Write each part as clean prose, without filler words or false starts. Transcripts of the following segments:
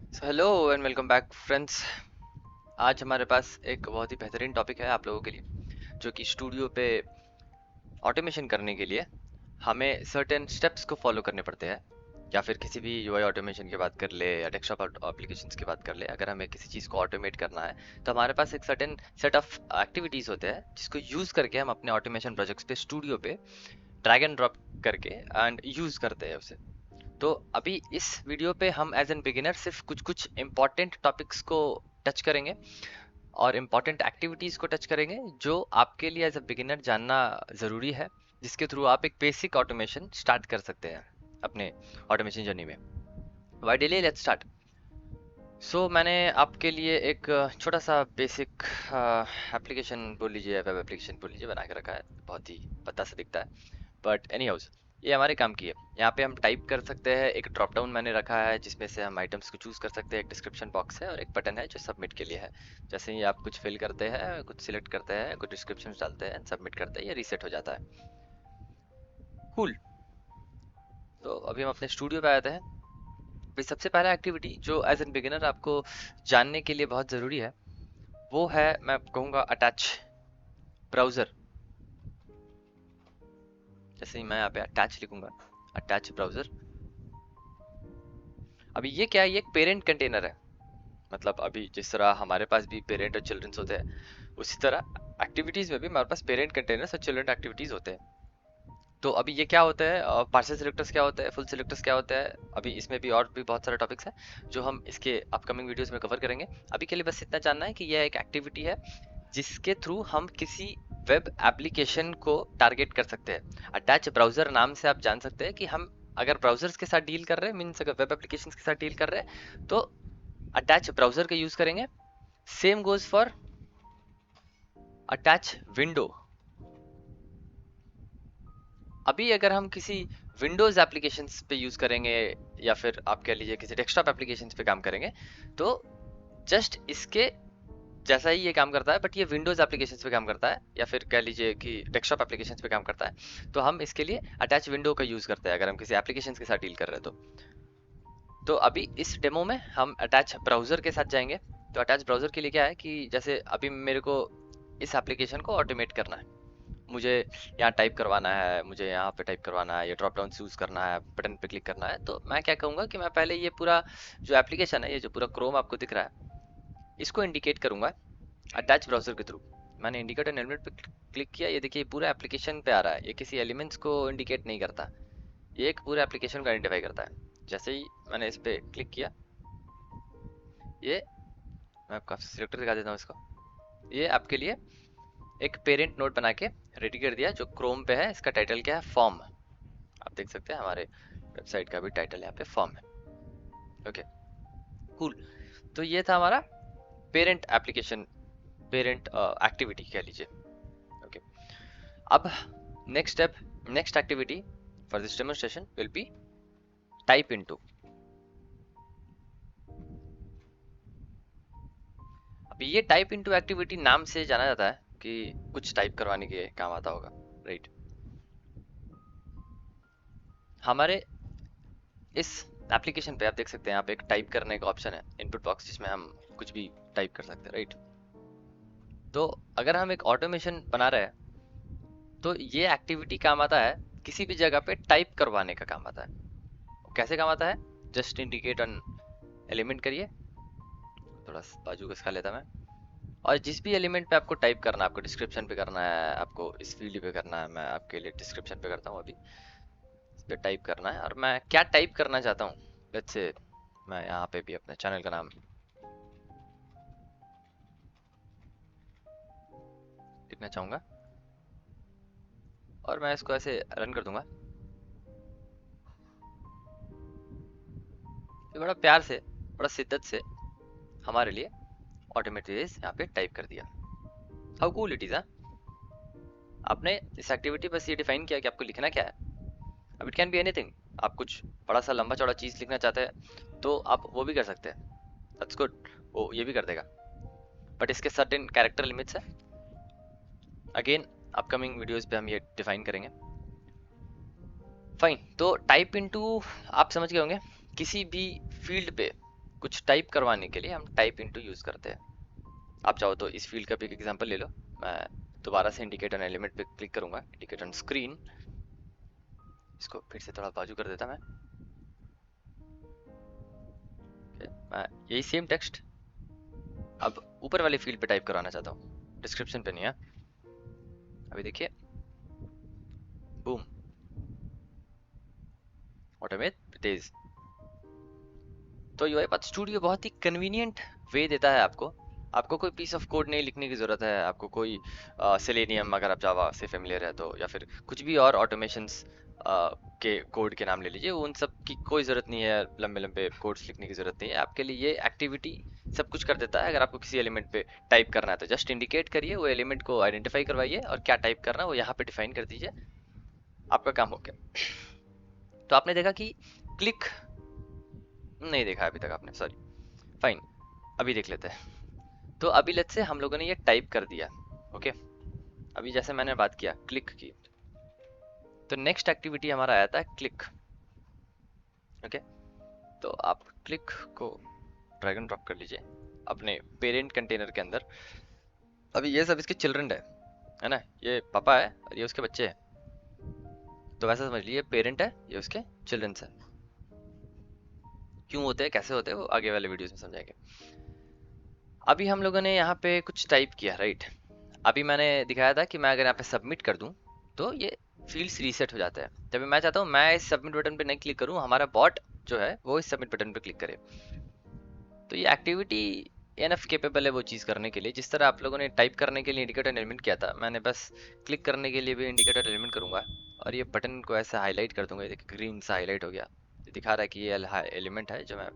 Hello and welcome back friends. आज हमारे पास एक बहुत ही बेहतरीन टॉपिक है आप लोगों के लिए, जो कि स्टूडियो पे ऑटोमेशन करने के लिए हमें सर्टेन स्टेप्स को फॉलो करने पड़ते हैं। या फिर किसी भी यूआई ऑटोमेशन की बात कर ले या डेस्कटॉप एप्लीकेशंस की बात कर ले, अगर हमें किसी चीज़ को ऑटोमेट करना है तो हमारे पास एक सर्टेन सेट ऑफ एक्टिविटीज़ होते हैं जिसको यूज़ करके हम अपने ऑटोमेशन प्रोजेक्ट्स पे स्टूडियो पे ड्रैग एंड ड्रॉप करके एंड यूज़ करते हैं उसे। तो अभी इस वीडियो पे हम एज एन बिगिनर सिर्फ कुछ कुछ इम्पॉर्टेंट टॉपिक्स को टच करेंगे और इम्पॉर्टेंट एक्टिविटीज को टच करेंगे जो आपके लिए एज अ बिगिनर जानना ज़रूरी है, जिसके थ्रू आप एक बेसिक ऑटोमेशन स्टार्ट कर सकते हैं अपने ऑटोमेशन जर्नी में। Why delay, let's start. मैंने आपके लिए एक छोटा सा बेसिक एप्लीकेशन बोल लीजिए, वेब एप्लीकेशन बोल लीजिए, बना के रखा है। बहुत ही पता सा दिखता है, बट एनी हाउस ये हमारे काम की है। यहाँ पे हम टाइप कर सकते हैं, एक ड्रॉप डाउन मैंने रखा है जिसमें से हम आइटम्स को चूज कर सकते हैं। एक डिस्क्रिप्शन बॉक्स है और एक बटन है जो सबमिट के लिए है। जैसे ही आप कुछ फिल करते हैं, कुछ सिलेक्ट करते हैं, कुछ डिस्क्रिप्शन डालते हैं, सबमिट करते हैं, ये रीसेट हो जाता है। कूल। तो अभी हम अपने स्टूडियो पे आते हैं। भाई, सबसे पहला एक्टिविटी जो एज एन बिगिनर आपको जानने के लिए बहुत ज़रूरी है वो है, मैं कहूँगा, अटैच ब्राउज़र। जैसे ही मैं यहाँ पे अटैच लिखूंगा, अटैच ब्राउज़र। अभी ये क्या है? ये एक पेरेंट कंटेनर है। मतलब अभी जिस तरह हमारे पास भी पेरेंट और चिल्ड्रंस होते हैं, उसी तरह एक्टिविटीज में भी हमारे पास पेरेंट कंटेनर्स और चिल्ड्रन एक्टिविटीज होते हैं। तो अभी ये क्या होता है, पार्शियल सिलेक्टर्स क्या होता है, फुल सिलेक्टर्स क्या होता है, अभी इसमें भी और भी बहुत सारे टॉपिक्स हैं जो हम इसके अपकमिंग वीडियोस में कवर करेंगे। अभी के लिए बस इतना जानना है कि यह एक एक्टिविटी है जिसके थ्रू हम किसी वेब एप्लीकेशन को टारगेट कर सकते हैं। अटैच ब्राउजर नाम से आप जान सकते हैं कि हम अगर ब्राउजर्स के साथ डील कर रहे हैं, मीन्स अगर वेब एप्लीकेशन के साथ डील कर रहे हैं, तो अटैच ब्राउजर का यूज करेंगे। Same goes for attach window. अभी अगर हम किसी विंडोज एप्लीकेशंस पे यूज करेंगे या फिर आप कह लीजिए किसी डेस्कटॉप एप्लीकेशंस पे काम करेंगे, तो जस्ट इसके जैसा ही ये काम करता है, बट ये विंडोज एप्लीकेशंस पे काम करता है या फिर कह लीजिए कि डेस्कटॉप एप्लीकेशंस पे काम करता है। तो हम इसके लिए अटैच विंडो का यूज करते हैं अगर हम किसी एप्लीकेशंस के साथ डील कर रहे हैं तो अभी इस डेमो में हम अटैच ब्राउजर के साथ जाएंगे। तो अटैच ब्राउजर के लिए क्या है कि जैसे अभी मेरे को इस एप्लीकेशन को ऑटोमेट करना है, मुझे यहाँ टाइप करवाना है, मुझे यहाँ पे टाइप करवाना है, ये ड्रॉप डाउन चूज करना है, बटन पे क्लिक करना है। तो मैं क्या कहूँगा कि मैं पहले ये पूरा जो एप्लीकेशन है, ये जो पूरा क्रोम आपको दिख रहा है, इसको इंडिकेट करूंगा अटैच ब्राउजर के थ्रू। मैंने इंडिकेट एन एलिमेंट पे क्लिक किया, ये देखिए पूरा एप्लीकेशन पे आ रहा है। ये किसी एलिमेंट्स को इंडिकेट नहीं करता, ये एक पूरे एप्लीकेशन को आइडेंटिफाई करता है। जैसे ही मैंने इस पे क्लिक किया, ये मैं आपका सिलेक्टर दिखा देता हूँ इसको। ये आपके लिए एक पेरेंट नोट बना के रेडी कर दिया जो क्रोम पे है। इसका टाइटल क्या है? फॉर्म। आप देख सकते हैं हमारे वेबसाइट का भी टाइटल यहाँ पे फॉर्म है। Okay, cool. तो ये था हमारा पेरेंट एप्लीकेशन, पेरेंट एक्टिविटी कह लीजिए। ओके, अब next step, next activity for this demonstration will be type into. अब ये टाइप इनटू एक्टिविटी नाम से जाना जाता है कि कुछ टाइप करवाने के काम आता होगा, राइट? हमारे इस एप्लीकेशन पे आप देख सकते हैं यहाँ पे एक टाइप करने का ऑप्शन है, इनपुट बॉक्स, जिसमें हम कुछ भी टाइप कर सकते हैं, राइट? तो अगर हम एक ऑटोमेशन बना रहे हैं तो ये एक्टिविटी काम आता है किसी भी जगह पे टाइप करवाने का काम आता है। कैसे काम आता है? जस्ट इंडिकेट ऑन एलिमेंट करिए, थोड़ा बाजू का खा लेता मैं। और जिस भी एलिमेंट पे आपको टाइप करना है, आपको डिस्क्रिप्शन पे करना है, आपको इस फील्ड पे करना है, मैं आपके लिए डिस्क्रिप्शन पे करता हूँ अभी। इस पे टाइप करना है और मैं क्या टाइप करना चाहता हूँ, लेट्स से मैं यहाँ पे भी अपने चैनल का नाम लिखना चाहूंगा और मैं इसको ऐसे रन कर दूंगा। ये बड़ा प्यार से, बड़ा शिद्दत से हमारे लिए ऑटोमेटेड यहाँ पे टाइप कर दिया। How cool it is. आपने इस एक्टिविटी बस ये डिफाइन किया कि आपको लिखना क्या है। अब इट कैन बी एनीथिंग। आप कुछ बड़ा सा लंबा चौड़ा चीज लिखना चाहते हैं तो आप वो भी कर सकते हैं, दैट्स गुड, वो ये भी कर देगा। बट इसके सर्टेन कैरेक्टर लिमिट्स है, अगेन अपकमिंग वीडियोस पे हम ये डिफाइन करेंगे। फाइन, तो टाइप इनटू आप समझ गए होंगे, किसी भी फील्ड पे कुछ टाइप करवाने के लिए हम टाइप इनटू यूज करते हैं। आप चाहो तो इस फील्ड का भी एक एग्जांपल ले लो। मैं दोबारा से इंडिकेट ऑन एलिमेंट पे क्लिक करूंगा, इंडिकेट ऑन स्क्रीन। इसको फिर से थोड़ा बाजू कर देता मैं। मैं यही सेम टेक्स्ट अब ऊपर वाले फील्ड पे टाइप कराना चाहता हूँ, डिस्क्रिप्शन पे नहीं है। अभी देखिए, बूम, ऑटोमेट तेज। तो यूआईपाथ स्टूडियो बहुत ही कन्वीनियंट वे देता है आपको। आपको कोई पीस ऑफ कोड नहीं लिखने की ज़रूरत है, आपको कोई सेलेनियम अगर आप जावा से फेमिलियर है तो, या फिर कुछ भी और ऑटोमेशंस के कोड के नाम ले लीजिए, उन सब की कोई ज़रूरत नहीं है, लंबे लंबे कोड्स लिखने की ज़रूरत नहीं है। आपके लिए ये एक्टिविटी सब कुछ कर देता है। अगर आपको किसी एलिमेंट पे टाइप करना है तो जस्ट इंडिकेट करिए, वो एलिमेंट को आइडेंटिफाई करवाइए और क्या टाइप करना है वो यहाँ पे डिफाइन कर दीजिए, आपका काम हो गया। तो आपने देखा कि क्लिक नहीं देखा अभी तक आपने, सॉरी, फाइन, अभी देख लेते हैं। तो अभी लेट्स से हम लोगों ने ये टाइप कर दिया, ओके। अभी जैसे मैंने बात किया क्लिक की, तो नेक्स्ट एक्टिविटी हमारा आया था क्लिक, ओके। तो आप क्लिक को ड्रैग एंड ड्रॉप कर लीजिए अपने पेरेंट कंटेनर के अंदर। अभी ये सब इसके चिल्ड्रन है ना, ये पापा है और ये उसके बच्चे हैं। तो वैसा समझ लीजिए, पेरेंट है, ये उसके चिल्ड्रन है। क्यों होते हैं, कैसे होते हैं, वो आगे वाले वीडियोस में समझाएंगे। अभी हम लोगों ने यहाँ पे कुछ टाइप किया, राइट। अभी मैंने दिखाया था कि मैं अगर यहाँ पे सबमिट कर दूं तो ये फील्ड्स रीसेट हो जाता है। जब मैं चाहता हूँ मैं इस सबमिट बटन पे नहीं क्लिक करूँ, हमारा बॉट जो है वो इस सबमिट बटन पे क्लिक करे। तो ये एक्टिविटी एनफ केपेबल है वो चीज़ करने के लिए। जिस तरह आप लोगों ने टाइप करने के लिए इंडिकेटर एलिमेंट किया था, मैंने बस क्लिक करने के लिए भी इंडिकेटर एलिमेंट करूंगा और ये बटन को ऐसे हाईलाइट कर दूंगा। ये देखिए ग्रीन सा हाईलाइट हो गया, ये दिखा रहा है कि ये एलिमेंट है जो मैं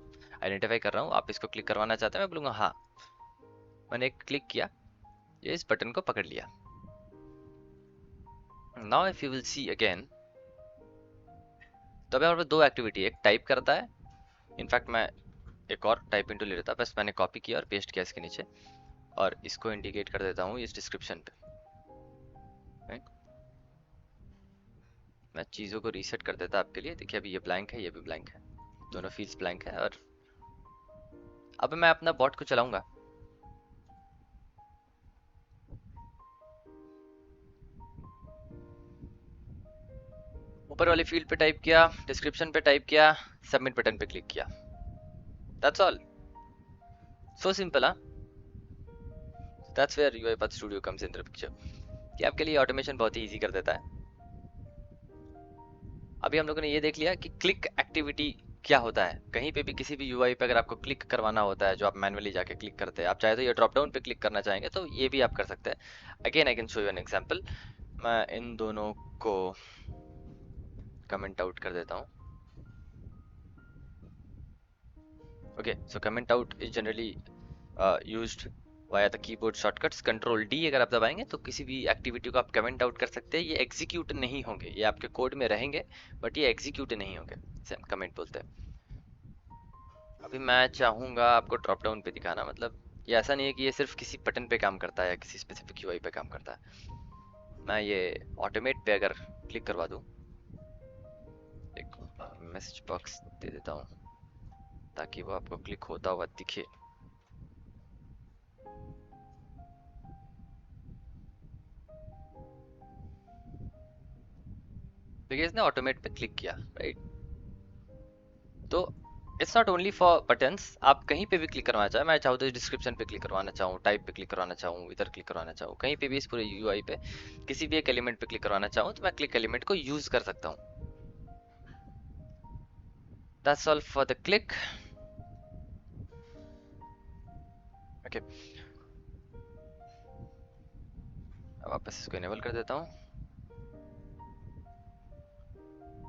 आइडेंटिफाई कर रहा हूँ। आप इसको क्लिक करवाना चाहते हैं, मैं बोलूँगा हाँ। मैंने क्लिक किया, ये इस बटन को पकड़ लिया। Now if you will see again, तो अभी हमारे पास दो एक्टिविटी, एक टाइप करता है, इनफैक्ट मैं एक और टाइप इनटू ले लेता, बस मैंने कॉपी किया और पेस्ट किया इसके नीचे, और इसको इंडिकेट कर देता हूँ इस डिस्क्रिप्शन पे, राइट। मैं चीज़ों को रीसेट कर देता आपके लिए। देखिए अभी ये ब्लैंक है, ये भी ब्लैंक है, दोनों फील्ड्स ब्लैंक है। और अब मैं अपना बॉट को चलाऊंगा। ऊपर वाली फील्ड पे टाइप किया, डिस्क्रिप्शन पे टाइप किया, सबमिट बटन पे क्लिक किया, दैट्स ऑल। सो सिंपल, हाँ। That's where UiPath studio comes in the picture, कि आपके लिए ऑटोमेशन बहुत ही इजी कर देता है। अभी हम लोगों ने ये देख लिया कि क्लिक एक्टिविटी क्या होता है। कहीं पे भी किसी भी यूआई पे अगर आपको क्लिक करवाना होता है, जो आप मैनुअली जाके क्लिक करते हैं, आप चाहे तो ये ड्रॉप डाउन पे क्लिक करना चाहेंगे तो ये भी आप कर सकते हैं। Again I can show you an example. मैं इन दोनों को कमेंट आउट कर देता हूँ। Okay, so comment out is generally used via the keyboard shortcuts. Control D अगर आप दबाएंगे तो किसी भी एक्टिविटी को आप कमेंट आउट कर सकते हैं। ये एग्जीक्यूट नहीं होंगे, ये आपके कोड में रहेंगे बट ये एग्जीक्यूट नहीं होंगे, इसे हम कमेंट बोलते हैं। अभी मैं चाहूंगा आपको ड्रॉप डाउन पे दिखाना, मतलब ये ऐसा नहीं है कि ये सिर्फ किसी बटन पे काम करता है या किसी स्पेसिफिक यूआई पे काम करता है। मैं ये ऑटोमेट पे अगर क्लिक करवा दूं, एक मैसेज बॉक्स दे देता हूं ताकि वो आपको क्लिक होता हुआ दिखे। देखिए इसने ऑटोमेट पे क्लिक किया, राइट। तो it's not only for buttons, आप कहीं पे भी क्लिक करवाना चाहें, मैं चाहूँ तो डिस्क्रिप्शन पे क्लिक करवाना चाहूँ, टाइप पे क्लिक करवाना चाहूँ, इधर क्लिक करवाना चाहूँ, कहीं पे भी इस पूरे यूआई पे किसी भी एक एलिमेंट पे क्लिक करवाना चाहूँ तो मैं क्लिक एलिमेंट को यूज कर सकता हूँ। That's all for the click, okay. वापस इसको इनेबल कर देता हूँ।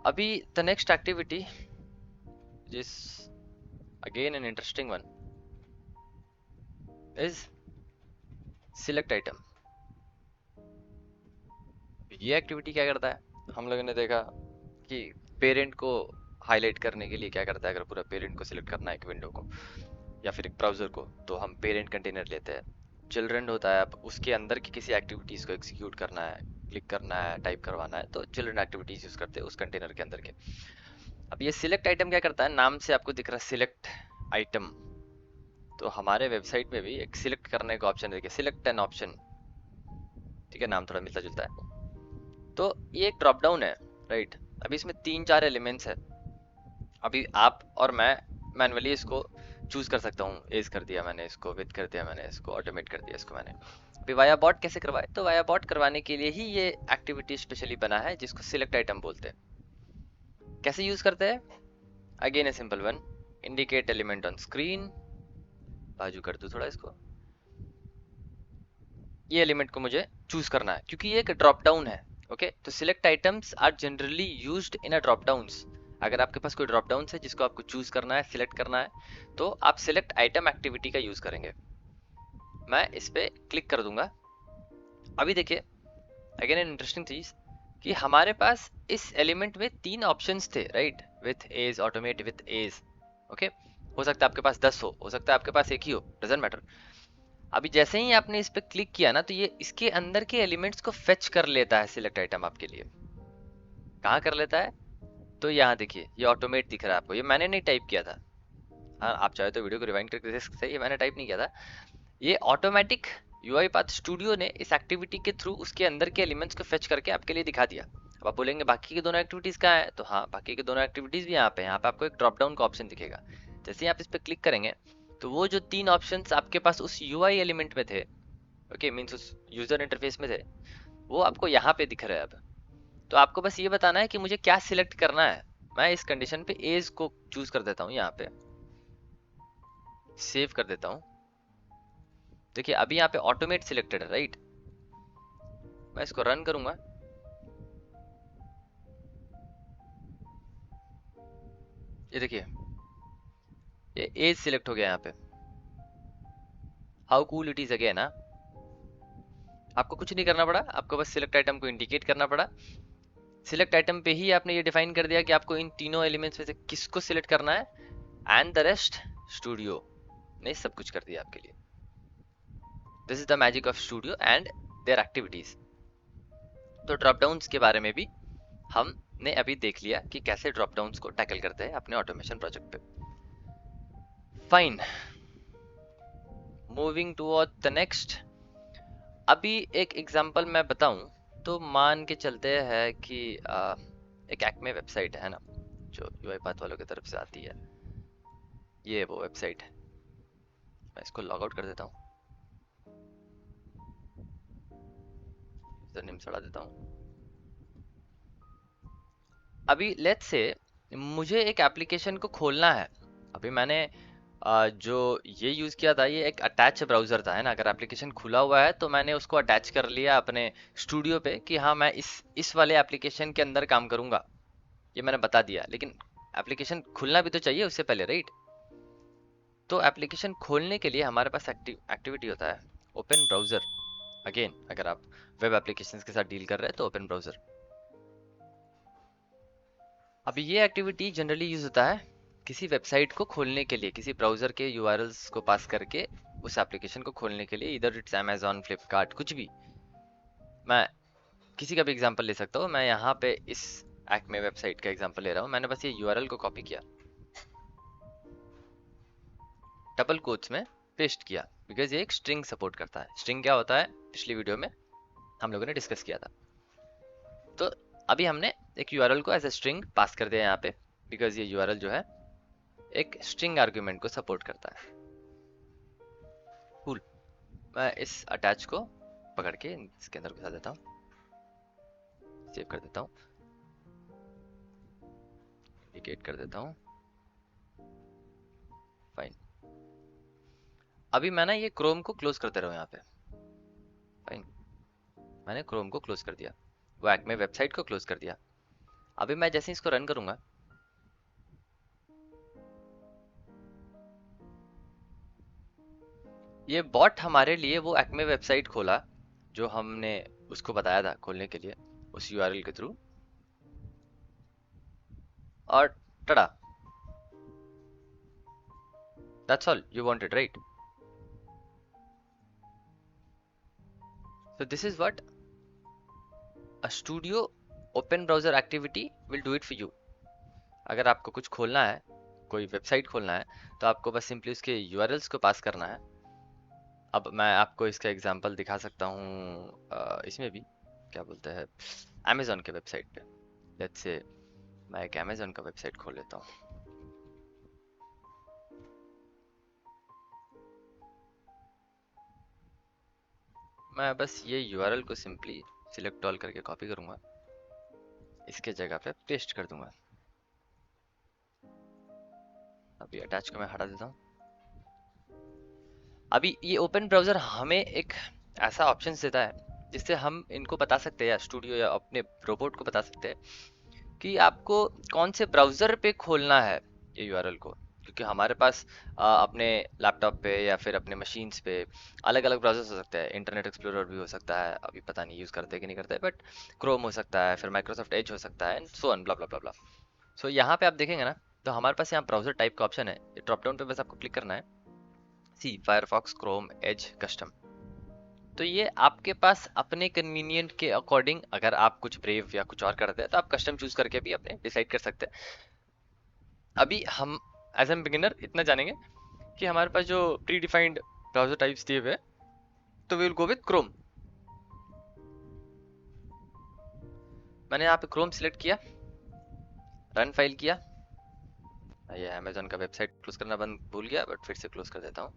अभी the next activity is again an interesting one, is select item. ये एक्टिविटी क्या करता है, हम लोगों ने देखा कि पेरेंट को हाईलाइट करने के लिए क्या करता है, अगर पूरा पेरेंट को सिलेक्ट करना है एक विंडो को या फिर एक ब्राउजर को, तो हम पेरेंट कंटेनर लेते हैं। चिल्ड्रन होता है, अब उसके अंदर की किसी एक्टिविटीज को एग्जीक्यूट करना है, क्लिक करना है, टाइप करवाना है, तो चिल्ड्रन एक्टिविटीज यूज करते हैं उस कंटेनर के अंदर के। अब ये सिलेक्ट आइटम क्या करता है, नाम से आपको दिख रहा है सिलेक्ट आइटम, तो हमारे वेबसाइट में भी एक सिलेक्ट करने का ऑप्शन है, देखिए सिलेक्ट एन ऑप्शन, ठीक है, नाम थोड़ा मिलता जुलता है। तो ये एक ड्रॉप डाउन है, राइट। अभी इसमें 3-4 एलिमेंट्स है। अभी आप और मैं मैनुअली इसको चूज कर सकता हूँ, एज कर दिया मैंने इसको, विद कर दिया मैंने इसको, ऑटोमेट कर दिया इसको मैंने। अभी वाया बॉट कैसे करवाए, तो वाया बॉट करवाने के लिए ही ये एक्टिविटी स्पेशली बना है, जिसको सिलेक्ट आइटम बोलते हैं। कैसे यूज करते हैं, again a simple one, indicate element on screen, बाजू कर दूं थोड़ा इसको, ये एलिमेंट को मुझे चूज करना है क्योंकि ये एक ड्रॉप डाउन है। ओके, तो select items are generally used in a drop downs. अगर आपके पास कोई ड्रॉप डाउन है जिसको आपको चूज करना है, सिलेक्ट करना है, तो आप सिलेक्ट आइटम एक्टिविटी का यूज करेंगे। मैं इस पे क्लिक कर दूंगा। अभी देखिए अगेन एन इंटरेस्टिंग चीज कि हमारे पास इस एलिमेंट में 3 ऑप्शंस थे, right, with edge, automate with edge. Okay, हो सकता है आपके पास 10 हो सकता है आपके पास एक ही हो, डजंट मैटर। अभी जैसे ही आपने इस पे क्लिक किया ना, तो ये इसके अंदर के एलिमेंट्स को फेच कर लेता है सिलेक्ट आइटम आपके लिए। कहाँ कर लेता है, तो यहाँ देखिए ये ऑटोमेट दिख रहा है आपको, ये मैंने नहीं टाइप किया था। हाँ, आप चाहे तो वीडियो को रिवाइंड करके देख सकते हैं, ये मैंने टाइप नहीं किया था। ये ऑटोमेटिक यूआई पाथ स्टूडियो ने इस एक्टिविटी के थ्रू उसके अंदर के एलिमेंट्स को फेच करके आपके लिए दिखा दिया। अब आप बोलेंगे बाकी के दोनों एक्टिविटीज कहाँ है, तो हाँ, बाकी के दोनों एक्टिविटीज भी यहाँ पे आपको एक ड्रॉप डाउन का ऑप्शन दिखेगा। जैसे ही आप इस पे क्लिक करेंगे तो वो जो 3 ऑप्शंस आपके पास उस यूआई एलिमेंट में थे, ओके, मीन्स उस यूजर इंटरफेस में थे, वो आपको यहाँ पे दिख रहे हैं अब। तो आपको बस ये बताना है कि मुझे क्या सिलेक्ट करना है। मैं इस कंडीशन पे एज को चूज कर देता हूँ, यहाँ पे सेव कर देता हूँ। देखिए अभी यहाँ पे ऑटोमेट सिलेक्टेड है, राइट। मैं इसको रन करूंगा, ये देखिए ये एज सिलेक्ट हो गया यहाँ पे। How cool it is again. ना आपको कुछ नहीं करना पड़ा, आपको बस सिलेक्ट आइटम को इंडिकेट करना पड़ा। सिलेक्ट आइटम पे ही आपने ये डिफाइन कर दिया कि आपको इन तीनों एलिमेंट्स में से किसको सिलेक्ट करना है, एंड द रेस्ट स्टूडियो ने सब कुछ कर दिया आपके लिए। This is the magic of studio and their activities. तो ड्रॉप डाउन्स के बारे में भी हमने अभी देख लिया कि कैसे ड्रॉप डाउन्स को टैकल करते हैं अपने ऑटोमेशन प्रोजेक्ट पे। Fine, moving toward the next. अभी एक एग्जांपल मैं बताऊं तो मान के चलते हैं कि एक एक्मे वेबसाइट है ना, जो यूआई पाथ वालों की तरफ से आती है, ये वो वेबसाइट है। मैं इसको लॉग आउट कर देता हूँ, यूजर नेम चढ़ा देता हूँ। अभी लेट्स से मुझे एक एप्लीकेशन को खोलना है। अभी मैंने जो ये यूज किया था, ये एक अटैच ब्राउजर था, है ना। अगर एप्लीकेशन खुला हुआ है तो मैंने उसको अटैच कर लिया अपने स्टूडियो पे कि हाँ मैं इस वाले एप्लीकेशन के अंदर काम करूंगा, ये मैंने बता दिया। लेकिन एप्लीकेशन खुलना भी तो चाहिए उससे पहले, राइट। तो एप्लीकेशन खोलने के लिए हमारे पास एक्टिविटी होता है ओपन ब्राउजर। अगेन अगर आप वेब एप्लीकेशंस के साथ डील कर रहे हैं तो ओपन ब्राउजर। अभी ये एक्टिविटी जनरली यूज होता है किसी वेबसाइट को खोलने के लिए, किसी ब्राउजर के यूआरएल्स को पास करके उस एप्लीकेशन को खोलने के लिए, इधर इट्स अमेजोन, फ्लिपकार्ट, कुछ भी। मैं किसी का भी एग्जांपल ले सकता हूँ। मैं यहाँ पे इस एक्मे वेबसाइट का एग्जांपल ले रहा हूँ। मैंने बस ये यूआरएल को कॉपी किया, डबल कोट्स में पेस्ट किया, बिकॉज ये एक स्ट्रिंग सपोर्ट करता है। स्ट्रिंग क्या होता है पिछली वीडियो में हम लोगों ने डिस्कस किया था। तो अभी हमने एक यूआरएल को एज ए स्ट्रिंग पास कर दिया यहाँ पे, बिकॉज ये यूआरएल जो है एक स्ट्रिंग आर्ग्यूमेंट को सपोर्ट करता है। कूल, मैं इस अटैच को पकड़ के इसके अंदर घुसा देता हूँ, सेव कर देता हूँ, इंडिकेट कर देता हूँ। फाइन, अभी मैं ना ये क्रोम को क्लोज करते रहो यहाँ पे। फाइन, मैंने क्रोम को क्लोज कर दिया, वो एक्मे वेबसाइट को क्लोज कर दिया। अभी मैं जैसे इसको रन करूंगा, ये बॉट हमारे लिए वो एक्मे वेबसाइट खोला जो हमने उसको बताया था खोलने के लिए उस यूआरएल के थ्रू, और tada, that's all you wanted, right. So this is what a studio open browser activity will do it for you. अगर आपको कुछ खोलना है कोई वेबसाइट खोलना है तो आपको बस सिंपली उसके यूआरएल्स को पास करना है। अब मैं आपको इसका एग्जांपल दिखा सकता हूँ इसमें भी, क्या बोलते हैं, अमेजोन के वेबसाइट पे। लेट्स से मैं एक अमेजोन का वेबसाइट खोल लेता हूँ। मैं बस ये यूआरएल को सिंपली सिलेक्ट ऑल करके कॉपी करूंगा, इसके जगह पे पेस्ट कर दूंगा। अभी अटैच को मैं हटा देता हूँ। अभी ये ओपन ब्राउजर हमें एक ऐसा ऑप्शन देता है जिससे हम इनको बता सकते हैं, या स्टूडियो या अपने रोबोट को बता सकते हैं कि आपको कौन से ब्राउजर पे खोलना है ये यूआरएल को। क्योंकि हमारे पास अपने लैपटॉप पे या फिर अपने मशीन्स पे अलग अलग ब्राउजर्स हो सकते हैं। इंटरनेट एक्सप्लोरर भी हो सकता है, अभी पता नहीं यूज़ करते कि नहीं करते, बट क्रोम हो सकता है, फिर माइक्रोसॉफ्ट एज हो सकता है, so on blah blah blah ब्ला। सो यहाँ पे आप देखेंगे ना, तो हमारे पास यहाँ ब्राउजर टाइप का ऑप्शन है। ये ड्रॉप डाउन पे बस आपको क्लिक करना है, सी फायरफॉक्स, क्रोम, एज, कस्टम। तो ये आपके पास अपने कन्वीनियंट के अकॉर्डिंग, अगर आप कुछ ब्रेव या कुछ और करते हैं तो आप कस्टम चूज करके भी अपने डिसाइड कर सकते हैं। अभी हम एज एन बिगिनर इतना जानेंगे कि हमारे पास जो प्री डिफाइंड ब्राउजर टाइप्स दिए हुए हैं, तो we will go with Chrome. मैंने यहाँ पे क्रोम सिलेक्ट किया, रन फाइल किया। ये अमेजोन का वेबसाइट क्लोज करना बंद भूल गया, बट फिर से क्लोज कर देता हूँ।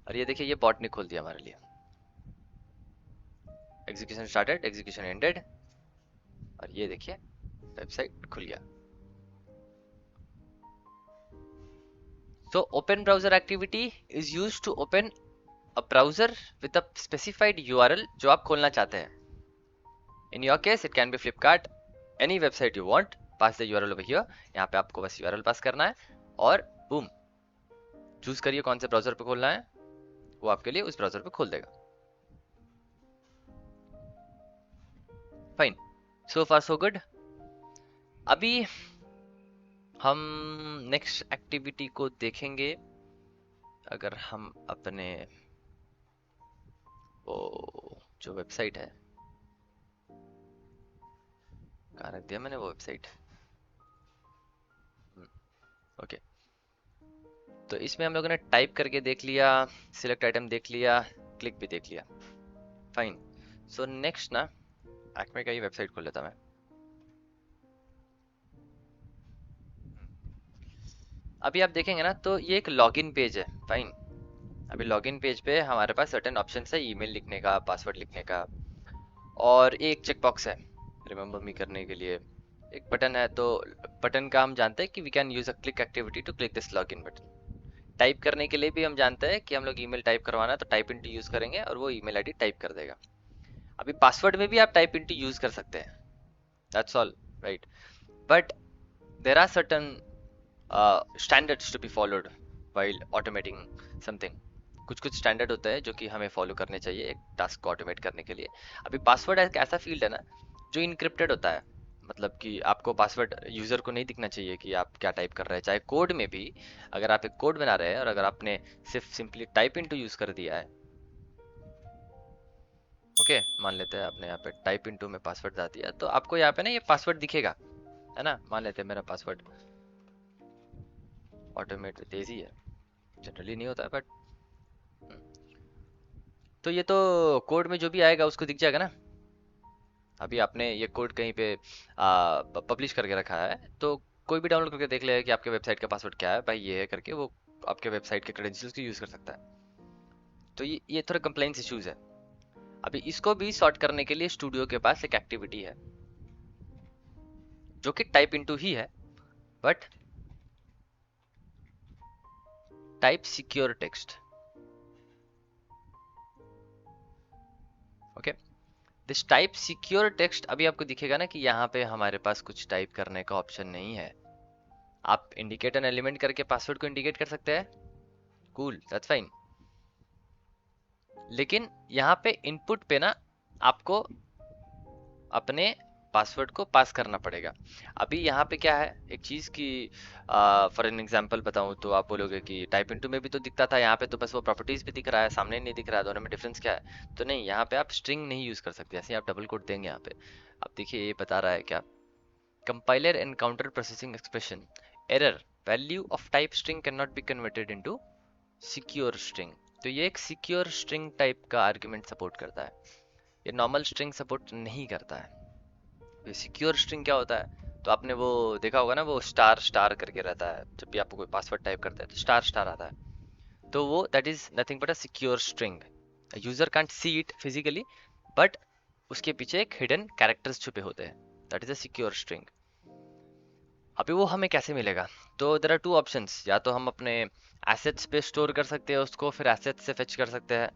और ये देखिए, ये बॉट ने खोल दिया हमारे लिए। एग्जीक्यूशन स्टार्टेड, एग्जीक्यूशन एंडेड, और ये देखिए वेबसाइट खुल गया। So open browser activity is used to open a browser with a specified URL जो आप खोलना चाहते हैं। In your case it can be Flipkart, any website you want, pass the URL over here। यहाँ पे आपको बस URL पास करना है और बूम, चूज करिए कौन से ब्राउजर पे खोलना है, वो आपके लिए उस ब्राउजर पे खोल देगा। फाइन, सो फार सो गुड। अभी हम नेक्स्ट एक्टिविटी को देखेंगे। अगर हम अपने वो जो वेबसाइट है, कहाँ रख दिया मैंने वो वेबसाइट, ओके। तो इसमें हम लोगों ने टाइप करके देख लिया, सिलेक्ट आइटम देख लिया, क्लिक भी देख लिया। फाइन, सो नेक्स्ट ना एक्मे का ही वेबसाइट खोल लेता मैं। अभी आप देखेंगे ना, तो ये एक लॉगिन पेज है। फाइन, अभी लॉगिन पेज पे हमारे पास सर्टेन ऑप्शन है, ईमेल लिखने का, पासवर्ड लिखने का, और एक चेकबॉक्स है रिमेम्बर मी करने के लिए। एक बटन है, तो बटन का हम जानते हैं कि we can use a click activity to click this login button. Type करने के लिए भी हम जानते हैं कि हम लोग ईमेल टाइप करवाना है तो टाइप इनटू यूज करेंगे और वो ईमेल आईडी टाइप कर देगा। अभी पासवर्ड में भी आप टाइप इनटू यूज कर सकते हैं, that's all right. But there are certain standards to be followed while automating something. कुछ कुछ स्टैंडर्ड होते हैं जो कि हमें फॉलो करने चाहिए एक टास्क को ऑटोमेट करने के लिए। अभी पासवर्ड एक ऐसा फील्ड है ना जो इनक्रिप्टेड होता है, मतलब कि आपको पासवर्ड यूजर को नहीं दिखना चाहिए कि आप क्या टाइप कर रहे हैं। चाहे कोड में भी, अगर आप एक कोड बना रहे हैं और अगर आपने सिर्फ सिंपली टाइप इनटू यूज कर दिया है, ओके, मान लेते हैं आपने यहाँ पे टाइप इनटू में पासवर्ड डाल दिया, तो आपको यहाँ पे ना ये पासवर्ड दिखेगा, है ना। मान लेते हैं मेरा पासवर्ड ऑटोमेट तेजी है, जनरली नहीं होता है, बट तो ये तो कोड में जो भी आएगा उसको दिख जाएगा ना। अभी आपने ये कोड कहीं पे पब्लिश करके रखा है, तो कोई भी डाउनलोड करके देख लेगा कि आपके वेबसाइट का पासवर्ड क्या है भाई, ये है करके वो आपके वेबसाइट के क्रेडेंशियल्स को यूज कर सकता है। तो ये थोड़ा कंप्लाइंस इश्यूज है। अभी इसको भी सॉर्ट करने के लिए स्टूडियो के पास एक एक्टिविटी है जो कि टाइप इनटू ही है, but type secure text. Okay, this type secure text, अभी आपको दिखेगा ना कि यहाँ पे हमारे पास कुछ टाइप करने का ऑप्शन नहीं है। आप इंडिकेट एन एलिमेंट करके पासवर्ड को इंडिकेट कर सकते हैं, कूल, दैट्स फाइन। लेकिन यहाँ पे इनपुट पे ना आपको अपने पासवर्ड को पास करना पड़ेगा। अभी यहाँ पे क्या है एक चीज की, फॉर एन एग्जांपल बताऊं तो आप बोलोगे कि टाइप इनटू में भी तो दिखता था, यहाँ पे तो बस वो प्रॉपर्टीज भी दिख रहा है, सामने नहीं दिख रहा है, दोनों में डिफरेंस क्या है। तो नहीं, यहाँ पे आप स्ट्रिंग नहीं यूज कर सकते, ऐसे आप डबल कोट देंगे यहाँ पे। अब देखिए ये बता रहा है क्या, compiler encounter processing expression error, value of type string can not be converted into secure string. तो ये एक सिक्योर स्ट्रिंग टाइप का आर्गुमेंट सपोर्ट करता है, ये नॉर्मल स्ट्रिंग सपोर्ट नहीं करता है। ये सिक्योर स्ट्रिंग क्या होता है, तो आपने वो देखा होगा ना, वो स्टार स्टार करके रहता है, जब भी आपको कोई पासवर्ड टाइप करते हैं तो स्टार स्टार आता है, तो वो that is nothing but a secure string. User can't see it physically, but उसके पीछे एक हिडन कैरेक्टर्स छुपे होते हैं, that is a secure string. अभी वो हमें कैसे मिलेगा, तो देयर आर टू ऑप्शंस, या तो हम अपने एसेट्स पे स्टोर कर सकते हैं उसको, फिर एसेट्स से फेच कर सकते हैं,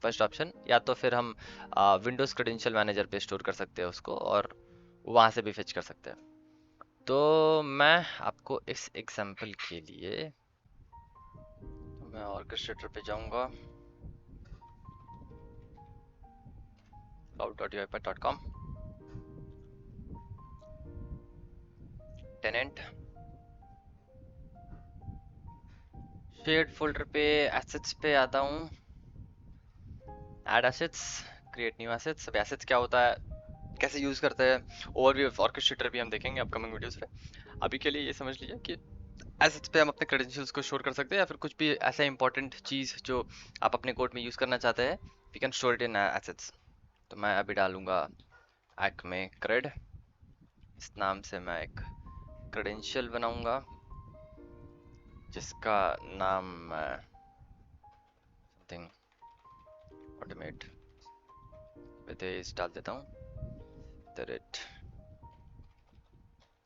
फर्स्ट ऑप्शन, या तो फिर हम विंडोज क्रेडेंशियल मैनेजर पे स्टोर कर सकते हैं उसको और वहां से भी फेच कर सकते हैं। तो मैं आपको इस एग्जांपल के लिए मैं ऑर्केस्ट्रेटर पे जाऊंगा, cloud.uipath.com, टेनेंट, शेयर्ड फोल्डर पे एसेट्स पे आता हूँ, add assets, create new assets. अब एसेट्स क्या होता है, कैसे यूज करते हैं, ओवरव्यू ऑफ ऑर्केस्ट्रेटर भी हम देखेंगे अपकमिंग वीडियोस पे। अभी के लिए ये समझ लीजिए कि एसेट्स पे हम अपने क्रेडेंशियल्स को स्टोर कर सकते हैं, या फिर कुछ भी ऐसा इंपॉर्टेंट चीज जो आप अपने कोड में यूज करना चाहते हैं, we can store it in assets. तो मैं अभी डालूंगा एक्मे क्रेड, इस नाम से मैं एक क्रेडेंशियल बनाऊंगा जिसका नाम मैं समथिंग ऑटोमेट विद एज डाल देता हूँ,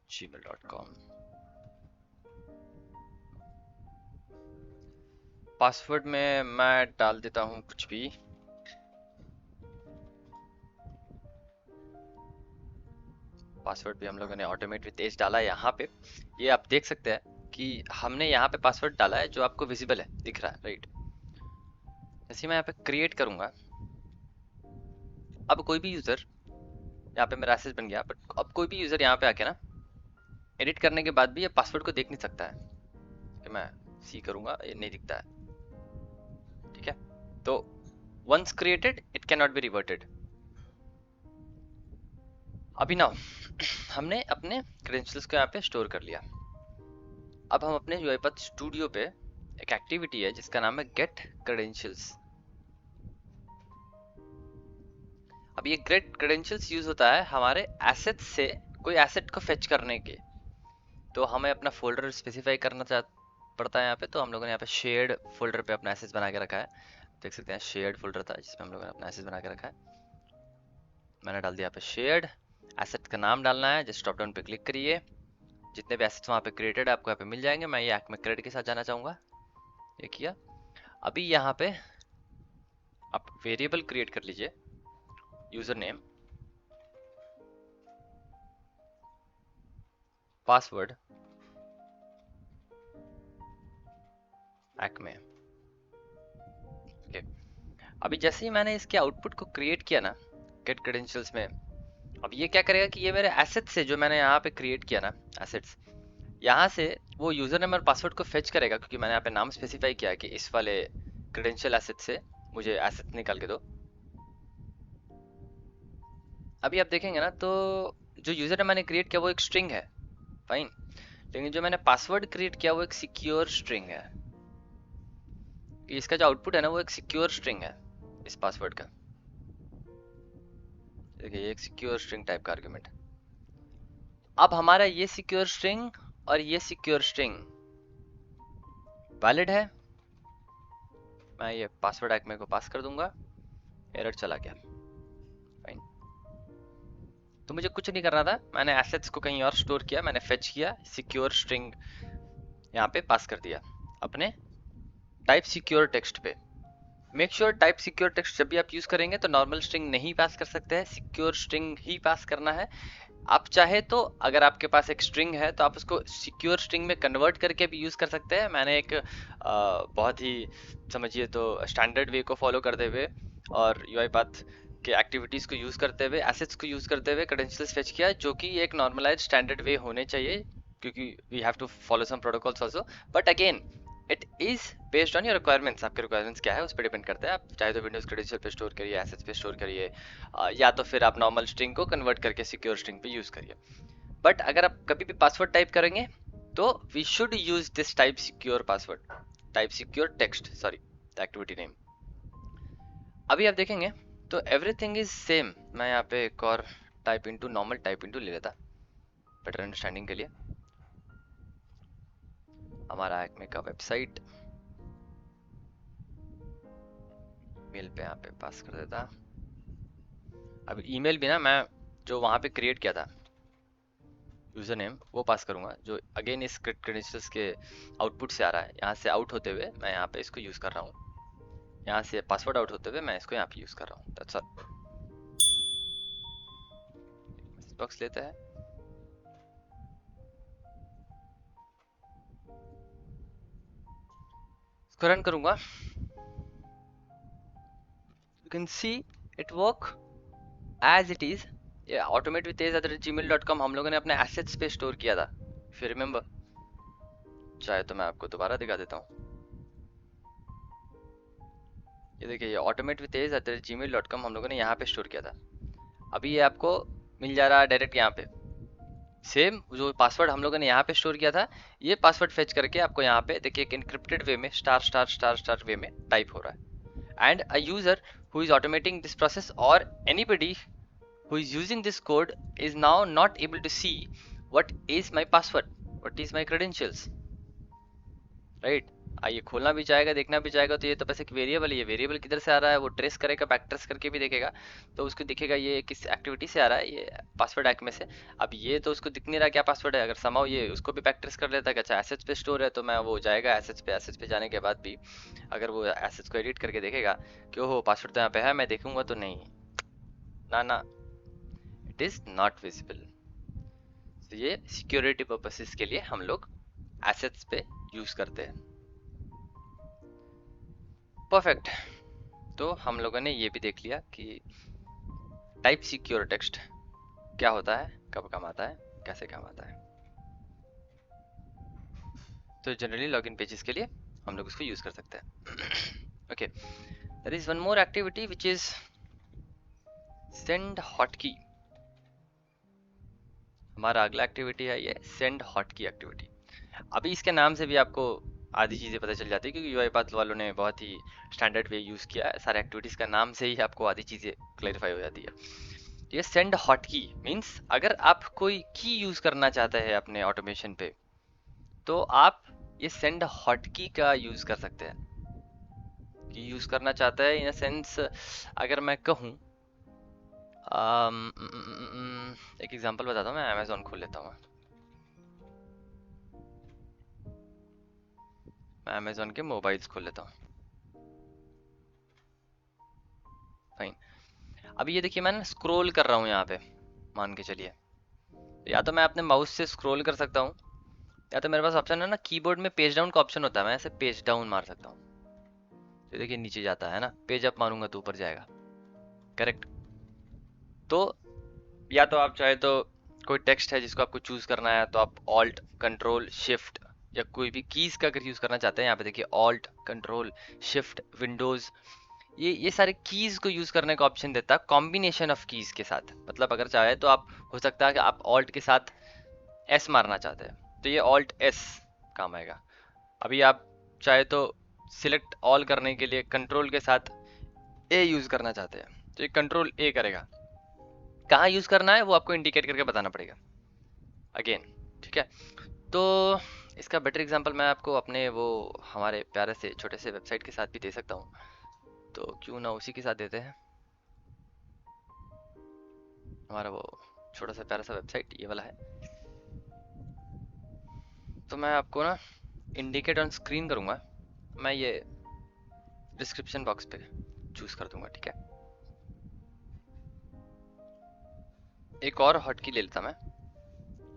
gmail.com। पासवर्ड में मैं डाल देता हूँ कुछ भी, पासवर्ड भी हम लोगों ने ऑटोमेट विद एज डाला है यहाँ पे। ये आप देख सकते हैं कि हमने यहाँ पे पासवर्ड डाला है जो आपको विजिबल है, दिख रहा है, राइट। जैसे मैं यहाँ पे क्रिएट करूंगा, अब कोई भी यूजर, यहाँ पे मेरा एसेस बन गया, बट अब कोई भी यूजर यहाँ पे आके ना एडिट करने के बाद भी ये पासवर्ड को देख नहीं सकता है, कि मैं सी करूंगा ये नहीं दिखता है, ठीक है। तो once created it can not be reverted. अभी ना हमने अपने क्रेडेंशियल्स को यहाँ पे स्टोर कर लिया। अब हम अपने यूआईपाथ स्टूडियो पे एक एक्टिविटी है जिसका नाम है गेट क्रेडेंशियल्स। अब ये गेट क्रेडेंशियल्स यूज होता है हमारे एसेट से कोई एसेट को फेच करने के। तो हमें अपना फोल्डर स्पेसिफाई करना पड़ता है यहाँ पे, तो हम लोगों ने यहाँ पे शेयर्ड फोल्डर पे अपना एसेस बना के रखा है, देख सकते हैं शेयर्ड फोल्डर था जिसमें हम लोगों ने अपना एसेस बना के रखा है। मैंने डाल दिया यहाँ पे शेयर्ड, एसेट का नाम डालना है, जस्ट ड्रॉप डाउन पे क्लिक करिए, जितने भी एसेट्स वहाँ पे क्रिएटेड है आपको यहाँ पे मिल जाएंगे। मैं ये एक्मे क्रेड के साथ जाना चाहूंगा, ये किया। अभी यहाँ पे आप वेरिएबल क्रिएट कर लीजिए, user name, password, Acme, okay. अभी जैसे ही मैंने इसके आउटपुट को क्रिएट किया ना गेट क्रेडेंशियल्स में, अब ये क्या करेगा कि ये मेरे एसेट से जो मैंने यहाँ पे क्रिएट किया ना एसेट्स, यहाँ से वो यूजर नेम और पासवर्ड को फेच करेगा, क्योंकि मैंने यहाँ पे नाम स्पेसिफाई किया कि इस वाले क्रेडेंशियल एसेट से मुझे एसेट निकाल के दो। अभी आप देखेंगे ना, तो जो यूजर नेम मैंने क्रिएट किया वो एक स्ट्रिंग है, फाइन, लेकिन जो मैंने पासवर्ड क्रिएट किया वो एक सिक्योर स्ट्रिंग है। इसका जो आउटपुट है ना वो एक सिक्योर स्ट्रिंग है इस पासवर्ड का, देखिए ये एक सिक्योर स्ट्रिंग टाइप का आर्गुमेंट है। अब हमारा ये सिक्योर स्ट्रिंग और ये सिक्योर स्ट्रिंग वैलिड है, मैं ये पासवर्ड एक्मे को पास कर दूंगा, एरर चला गया, फाइन। तो मुझे कुछ नहीं करना था, मैंने एसेट्स को कहीं और स्टोर किया, मैंने फेच किया, सिक्योर स्ट्रिंग यहाँ पे पास कर दिया अपने टाइप सिक्योर टेक्स्ट पे। Make sure type secure text जब भी आप यूज करेंगे तो नॉर्मल स्ट्रिंग नहीं पास कर सकते हैं, सिक्योर स्ट्रिंग ही पास करना है। आप चाहे तो अगर आपके पास एक स्ट्रिंग है तो आप उसको सिक्योर स्ट्रिंग में कन्वर्ट करके भी यूज कर सकते हैं। मैंने एक बहुत ही समझिए तो स्टैंडर्ड वे को फॉलो करते हुए और यूआईपाथ के एक्टिविटीज को यूज करते हुए, एसेट्स को यूज करते हुए क्रेडेंशियल्स फेच किया, जो कि एक नॉर्मलाइज्ड स्टैंडर्ड वे होने चाहिए, क्योंकि we have to follow some protocols also, but again it is based on your requirements. आपके रिक्वायरमेंट्स क्या है उस पर डिपेंड करता है। आप चाहे तो विंडोज क्रेडेंशियल पे स्टोर करिए, एसेट्स पे स्टोर करिए, या तो फिर आप नॉर्मल स्ट्रिंग को कन्वर्ट करके सिक्योर स्ट्रिंग पे यूज करिए। बट अगर आप कभी भी पासवर्ड टाइप करेंगे तो we should use this type secure password, type secure text, sorry activity name. अभी आप देखेंगे तो एवरीथिंग इज सेम। मैं यहाँ पे एक और type into, normal type into ले लेता बेटर अंडरस्टैंडिंग के लिए। हमारा एक्मे का वेबसाइट मेल पे यहाँ पे पास कर देता। अब ईमेल भी ना मैं जो वहाँ पे क्रिएट किया था यूजर नेम वो पास करूंगा, जो अगेन इस क्रेडेंशियल्स के आउटपुट से आ रहा है। यहाँ से आउट होते हुए मैं यहाँ पे इसको यूज कर रहा हूँ, यहाँ से पासवर्ड आउट होते हुए मैं इसको यहाँ पे यूज कर रहा हूँ। That's all. बॉक्स लेते हैं, इसको रन करूंगा। You can see it work as it is. ये automate@gmail.com हम लोगों ने अपने एसेट्स पे स्टोर किया था, इफ यू रिमेम्बर। चाहे तो मैं आपको दोबारा दिखा देता हूँ। ये देखिए, ये automate@gmail.com हम लोगों ने यहाँ पे स्टोर किया था। अभी ये आपको मिल जा रहा है डायरेक्ट यहाँ पे। सेम जो पासवर्ड हम लोगों ने यहाँ पे स्टोर किया था, ये पासवर्ड फेच करके आपको यहाँ पे देखिए एक इनक्रिप्टेड वे में स्टार स्टार स्टार स्टार वे में टाइप हो रहा है। And a user who is automating this process और anybody who is using this code is now not able to see what is my password, what is my credentials, right? ये खोलना भी चाहेगा, देखना भी चाहेगा, तो ये तो बस एक वेरिएबल है। ये वेरिएबल किधर से आ रहा है वो ट्रेस करेगा, बैक ट्रेस करके भी देखेगा, तो उसको दिखेगा ये किस एक्टिविटी से आ रहा है, ये पासवर्ड एक्मे से। अब ये तो उसको दिख नहीं रहा क्या पासवर्ड है। अगर समाओ ये उसको भी बैक ट्रेस कर लेता है कि अच्छा एसेट्स पे स्टोर है, तो मैं वो जाएगा एसेट्स पे। एसेट्स पे जाने के बाद भी अगर वो एसेट्स को एडिट करके देखेगा कि ओहो पासवर्ड तो यहाँ पे है, मैं देखूंगा तो नहीं, ना इट इज नॉट विजिबल। तो ये सिक्योरिटी पर्पसेस के लिए हम लोग एसेट्स पे यूज करते हैं। परफेक्ट। तो हम लोगों ने ये भी देख लिया कि टाइप सिक्योर टेक्स्ट क्या होता है, कब काम आता है, कैसे काम आता है। तो जनरली लॉगिन पेजेस के लिए हम लोग इसको यूज कर सकते हैं। Okay, there is one more activity which is send hotkey. हमारा अगला एक्टिविटी है ये सेंड हॉटकी एक्टिविटी। अभी इसके नाम से भी आपको आधी चीज़ें पता चल जाती है, क्योंकि यूआईपाथ वालों ने बहुत ही स्टैंडर्ड वे यूज़ किया है। सारे एक्टिविटीज़ का नाम से ही आपको आधी चीज़ें क्लैरिफाई हो जाती है। ये सेंड हॉटकी मीन्स अगर आप कोई की यूज़ करना चाहते हैं अपने ऑटोमेशन पे, तो आप ये सेंड हॉटकी का यूज़ कर सकते हैं। की यूज़ करना चाहता है इन सेंस, अगर मैं कहूँ एक एग्जांपल बताता हूँ। मैं अमेज़ॉन खोल लेता हूँ। मैं अमेज़ॉन के मोबाइल्स खोल लेता हूँ। फाइन। अभी ये देखिए, मैं स्क्रॉल कर रहा हूँ यहाँ पे, मान के चलिए। या तो मैं अपने माउस से स्क्रॉल कर सकता हूँ, या तो मेरे पास ऑप्शन है ना, कीबोर्ड में पेज डाउन का ऑप्शन होता है, मैं ऐसे पेज डाउन मार सकता हूँ। तो देखिए नीचे जाता है ना, पेज अप मारूंगा तो ऊपर जाएगा। करेक्ट। तो या तो आप चाहे तो कोई टेक्स्ट है जिसको आपको चूज करना है, तो आप ऑल्ट कंट्रोल शिफ्ट, या कोई भी कीज का अगर यूज करना चाहते हैं, यहाँ पे देखिए ऑल्ट कंट्रोल शिफ्ट विंडोज, ये सारे कीज को यूज करने का ऑप्शन देता है कॉम्बिनेशन ऑफ कीज के साथ। मतलब अगर चाहे तो आप, हो सकता है कि आप ऑल्ट के साथ एस मारना चाहते हैं, तो ये ऑल्ट एस काम आएगा। अभी आप चाहे तो सिलेक्ट ऑल करने के लिए कंट्रोल के साथ ए यूज करना चाहते हैं, तो ये कंट्रोल ए करेगा। कहाँ यूज करना है वो आपको इंडिकेट करके बताना पड़ेगा अगेन, ठीक है। तो इसका बेटर एग्जांपल मैं आपको अपने वो हमारे प्यारे से छोटे से वेबसाइट के साथ भी दे सकता हूँ, तो क्यों ना उसी के साथ देते हैं। हमारा वो छोटा सा प्यारा सा वेबसाइट ये वाला है। तो मैं आपको ना इंडिकेट ऑन स्क्रीन करूँगा, मैं ये डिस्क्रिप्शन बॉक्स पे चूज कर दूंगा, ठीक है। एक और हॉटकी ले लेता मैं।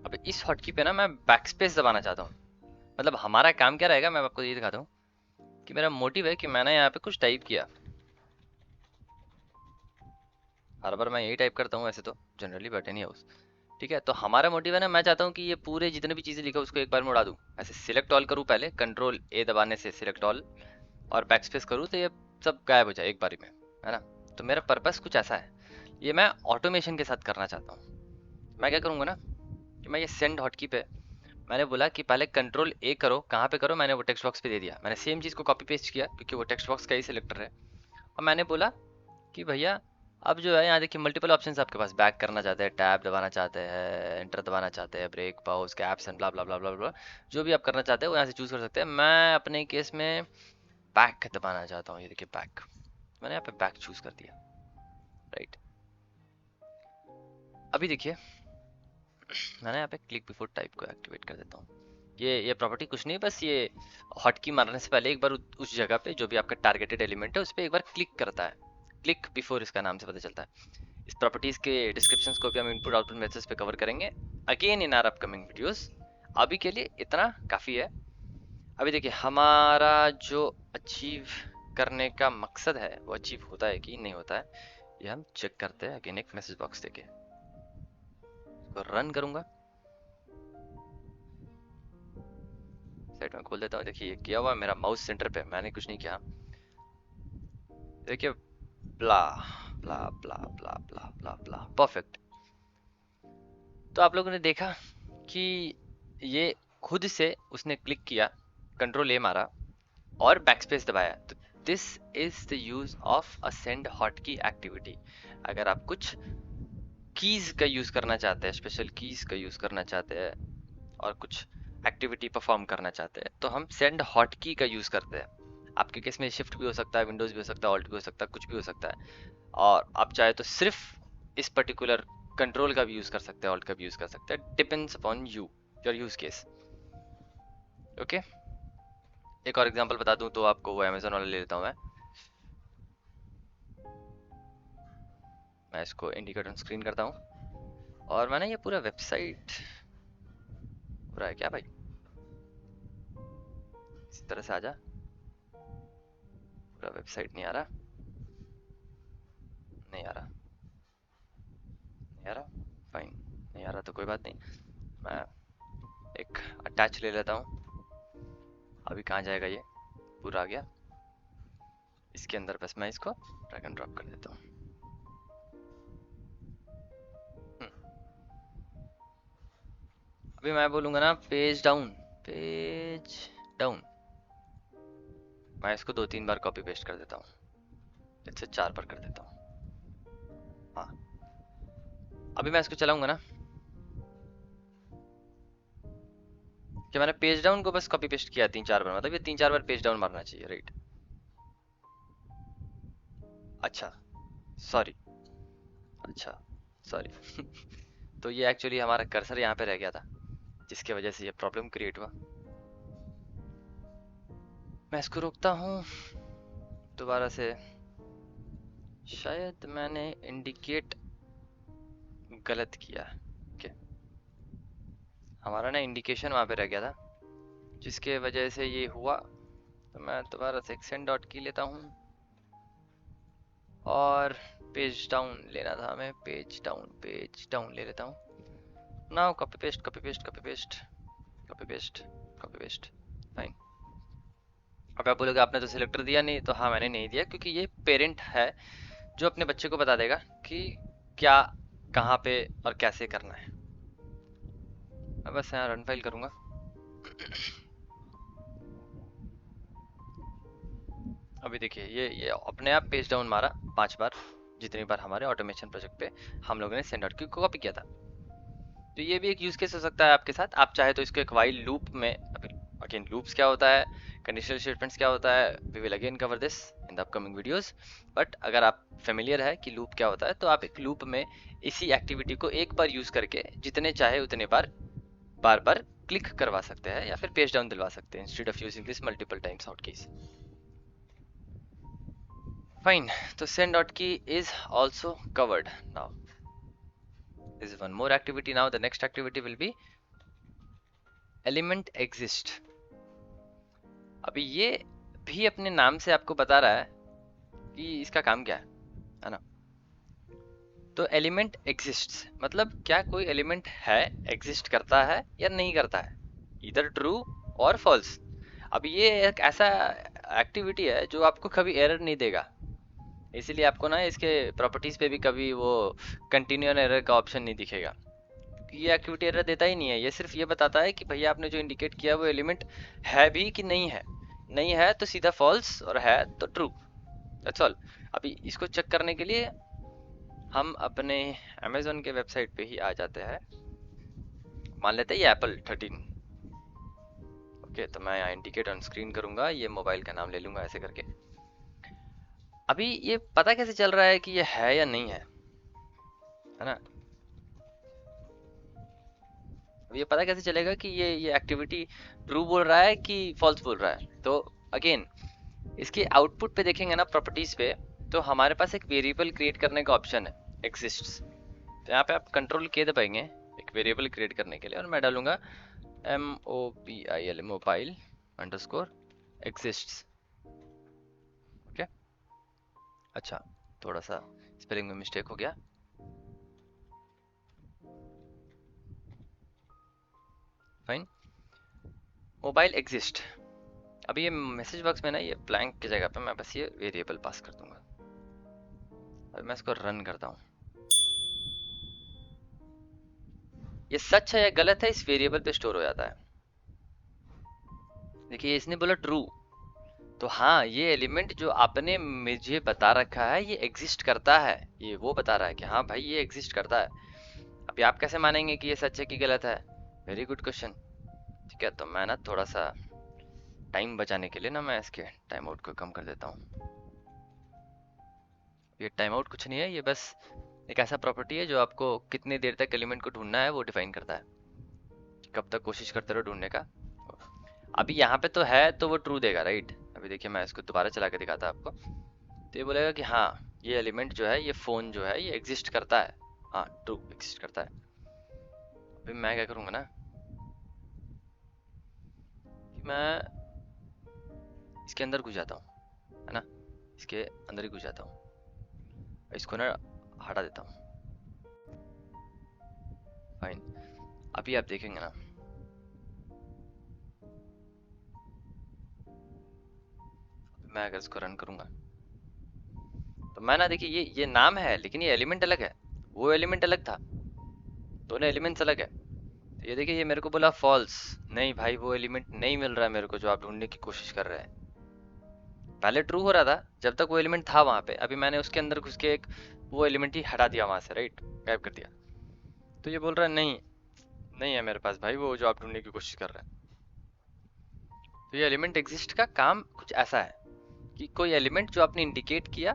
अब इस हॉटकी पे ना मैं बैकस्पेस दबाना चाहता हूँ। मतलब हमारा काम क्या रहेगा, मैं आपको ये दिखाता हूँ कि मेरा मोटिव है कि मैंने यहाँ पे कुछ टाइप किया। हर बार मैं यही टाइप करता हूँ ऐसे तो जनरली, बट एनी हाउस, ठीक है। तो हमारा मोटिव है ना, मैं चाहता हूँ कि ये पूरे जितने भी चीज़ें लिखा उसको एक बार में उड़ा दूँ। ऐसे सिलेक्ट ऑल करूँ पहले, कंट्रोल ए दबाने से सिलेक्ट ऑल, और बैकस्पेस करूँ तो ये सब गायब हो जाए एक बारी में, है ना। तो मेरा पर्पस कुछ ऐसा है, ये मैं ऑटोमेशन के साथ करना चाहता हूँ। मैं क्या करूँगा ना कि मैं ये सेंड हॉटकी पे मैंने बोला कि पहले कंट्रोल ए करो, कहाँ पे करो, मैंने वो टेक्स्ट बॉक्स पे दे दिया। मैंने सेम चीज़ को कॉपी पेस्ट किया क्योंकि वो टेक्स्ट बॉक्स का ही सिलेक्टर है, और मैंने बोला कि भैया अब जो है यहाँ देखिए मल्टीपल ऑप्शंस आपके पास, बैक करना चाहते हैं, टैब दबाना चाहते हैं, एंटर दबाना चाहते हैं, break, pause, caps and blah blah blah blah blah, जो भी आप करना चाहते हैं वो यहाँ से चूज कर सकते हैं। मैं अपने केस में बैक दबाना चाहता हूँ, ये देखिए बैक, मैंने यहाँ पे बैक चूज कर दिया, राइट। अभी देखिए मैंने यहाँ पे क्लिक बिफोर टाइप को एक्टिवेट कर देता हूँ। ये प्रॉपर्टी कुछ नहीं, बस ये हॉटकी मारने से पहले एक बार उस जगह पे जो भी आपका टारगेटेड एलिमेंट है उस पर एक बार क्लिक करता है। क्लिक बिफोर इसका नाम से पता चलता है। इस प्रॉपर्टीज के डिस्क्रिप्शंस को भी हम इनपुट आउटपुट मेथड्स पे कवर करेंगे again in our upcoming videos. अभी के लिए इतना काफ़ी है। अभी देखिए हमारा जो अचीव करने का मकसद है वो अचीव होता है कि नहीं होता है, ये हम चेक करते हैं अगेन एक मैसेज बॉक्स देके। इसको रन करूंगा, साइड में खोल देता हूँ। देखिए ये किया हुआ मेरा माउस सेंटर पे, मैंने कुछ नहीं किया। देखिए ब्ला blah blah blah blah blah ब्ला, परफेक्ट। तो आप लोगों ने देखा कि ये खुद से उसने क्लिक किया, कंट्रोल ए मारा और बैकस्पेस दबाया। तो this is the use of a send hotkey activity. अगर आप कुछ कीज का यूज करना चाहते हैं, स्पेशल कीज का यूज करना चाहते हैं और कुछ एक्टिविटी परफॉर्म करना चाहते हैं तो हम सेंड हॉटकी का यूज करते हैं। आपके केस में शिफ्ट भी हो सकता है, विंडोज भी हो सकता है, ऑल्ट भी हो सकता है, कुछ भी हो सकता है। और आप चाहे तो सिर्फ इस पर्टिकुलर कंट्रोल का भी यूज कर सकते हैं, ऑल्ट का भी यूज कर सकते हैं, depends upon you, your use case. Okay, एक और एग्जांपल बता दूं तो आपको वो अमेजोन वाला ले लेता हूं मैं इसको इंडिकेट ऑन स्क्रीन करता हूं और मैंने ये पूरा वेबसाइट, पूरा है क्या भाई, इसी तरह से आ जा। पूरा वेबसाइट नहीं आ रहा, नहीं आ रहा, नहीं आ रहा, फाइन, नहीं आ रहा तो कोई बात नहीं, मैं एक अटैच ले लेता हूँ। अभी कहाँ जाएगा ये, पूरा आ गया, इसके अंदर बस मैं इसको ड्रैग एंड ड्रॉप कर देता हूँ। अभी मैं बोलूँगा ना पेज डाउन, पेज डाउन, मैं इसको 2-3 बार कॉपी पेस्ट कर देता हूँ, इससे 4 बार कर देता हूँ। हाँ, अभी मैं इसको चलाऊंगा ना कि मैंने पेज डाउन को बस कॉपी पेस्ट किया 3-4 बार, मतलब ये 3-4 बार पेज डाउन मारना चाहिए, राइट। अच्छा सॉरी, अच्छा सॉरी तो ये एक्चुअली हमारा कर्सर यहाँ पे रह गया था जिसकी वजह से ये प्रॉब्लम क्रिएट हुआ। मैं इसको रोकता हूँ दोबारा से, शायद मैंने इंडिकेट गलत किया। ओके, हमारा ना इंडिकेशन वहाँ पे रह गया था जिसके वजह से ये हुआ। तो मैं दोबारा से एक्सेंड डॉट की लेता हूँ और पेज डाउन लेना था हमें, पेज डाउन ले लेता हूँ। Now copy paste copy paste copy paste copy paste copy paste, fine. अब आप बोलोगे आपने तो सिलेक्टर दिया नहीं, तो हाँ मैंने नहीं दिया क्योंकि ये पेरेंट है जो अपने बच्चे को बता देगा कि क्या कहाँ पे और कैसे करना है। मैं बस यहाँ रन फाइल करूँगा। अभी देखिए ये अपने आप पेज डाउन मारा 5 बार, जितनी बार हमारे ऑटोमेशन प्रोजेक्ट पे हम लोगों ने सेंड आउट की कॉपी किया था। तो ये भी एक यूज केस हो सकता है आपके साथ। आप चाहे तो इसको एक वाइल लूप में, अगेन लूप्स क्या होता है, कंडीशनल स्टेटमेंट्स क्या होता है, we will again cover this in the upcoming videos. But अगर आप फेमिलियर है कि लूप क्या होता है तो आप एक लूप में इसी एक्टिविटी को एक बार यूज करके जितने चाहे उतने बार बार बार क्लिक करवा सकते हैं या फिर पेज डाउन दिलवा सकते हैं instead of using this multiple times hotkeys. Fine, so send dot key is also covered. Now this is one more activity. Now the next activity will be element exist. अभी ये भी अपने नाम से आपको बता रहा है कि इसका काम क्या है ना। तो एलिमेंट एग्जिस्ट्स मतलब क्या कोई एलिमेंट है, एग्जिस्ट करता है या नहीं करता है, इधर ट्रू और फॉल्स। अभी ये एक ऐसा एक्टिविटी है जो आपको कभी एरर नहीं देगा, इसीलिए आपको ना इसके प्रॉपर्टीज पे भी कभी वो कंटिन्यू एरर का ऑप्शन नहीं दिखेगा। ये एक्टिविटी एरर देता ही नहीं है, ये सिर्फ ये बताता है कि भैया आपने जो इंडिकेट किया वो एलिमेंट है भी कि नहीं है। नहीं है तो सीधा फॉल्स, और है तो ट्रू। That's all. अभी इसको चेक करने के लिए हम अपने अमेजोन के वेबसाइट पे ही आ जाते हैं। मान लेते हैं ये एप्पल 13। ओके, तो मैं यहाँ इंडिकेट ऑन स्क्रीन करूंगा, ये मोबाइल का नाम ले लूंगा ऐसे करके। अभी ये पता कैसे चल रहा है कि ये है या नहीं है ना? अब ये पता कैसे चलेगा कि ये एक्टिविटी ट्रू बोल रहा है कि फॉल्स बोल रहा है? तो अगेन इसके आउटपुट पे देखेंगे ना, प्रॉपर्टीज पे, तो हमारे पास एक वेरिएबल क्रिएट करने का ऑप्शन है, एग्जिस्ट्स। तो यहाँ पे आप कंट्रोल के दबाएंगे एक वेरिएबल क्रिएट करने के लिए, और मैं डालूंगा MOBIL, mobile underscore exists. Okay, अच्छा, थोड़ा सा स्पेलिंग में मिस्टेक हो गया। Fine, mobile exist. अभी ये मैसेज बॉक्स में ना, ये ब्लैंक की जगह पे मैं बस ये वेरिएबल पास कर दूंगा। अभी मैं इसको रन करता हूँ। ये सच है या गलत है इस वेरिएबल पे स्टोर हो जाता है। देखिए इसने बोला ट्रू, तो हाँ ये एलिमेंट जो आपने मुझे बता रखा है ये एग्जिस्ट करता है, ये वो बता रहा है कि हाँ भाई ये एग्जिस्ट करता है। अभी आप कैसे मानेंगे कि ये सच है कि गलत है? Very good question. ठीक है, तो मैं ना थोड़ा सा टाइम बचाने के लिए ना, मैं इसके टाइम आउट को कम कर देता हूँ। ये टाइम आउट कुछ नहीं है, ये बस एक ऐसा प्रॉपर्टी है जो आपको कितनी देर तक एलिमेंट को ढूंढना है वो डिफाइन करता है, कब तक कोशिश करते रहो ढूंढने का। अभी यहाँ पे तो है तो वो ट्रू देगा, राइट? अभी देखिए मैं इसको दोबारा चला के दिखाता आपको, तो ये बोलेगा कि हाँ ये एलिमेंट जो है, ये फोन जो है, ये एग्जिस्ट करता है। हाँ ट्रू, एग्जिस्ट करता है। अभी मैं क्या करूँगा ना कि मैं इसके अंदर घुस जाता हूँ, है ना, इसके अंदर ही घुस जाता हूँ, इसको ना हटा देता हूँ। फाइन, अभी आप देखेंगे ना, मैं अगर इसको रन करूंगा तो मैं ना, देखिए ये नाम है लेकिन ये एलिमेंट अलग है, वो एलिमेंट अलग था, दोनों एलिमेंट्स अलग है। तो ये देखिए ये मेरे को बोला फॉल्स, नहीं भाई वो एलिमेंट नहीं मिल रहा है मेरे को जो आप ढूंढने की कोशिश कर रहे हैं। पहले ट्रू हो रहा था जब तक वो एलिमेंट था वहां पे, अभी मैंने उसके अंदर घुस के एक वो एलिमेंट ही हटा दिया वहां से, राइट, गायब कर दिया। तो ये बोल रहा है नहीं, नहीं है मेरे पास भाई वो जो आप ढूंढने की कोशिश कर रहे हैं। तो ये एलिमेंट एग्जिस्ट का काम कुछ ऐसा है कि कोई एलिमेंट जो आपने इंडिकेट किया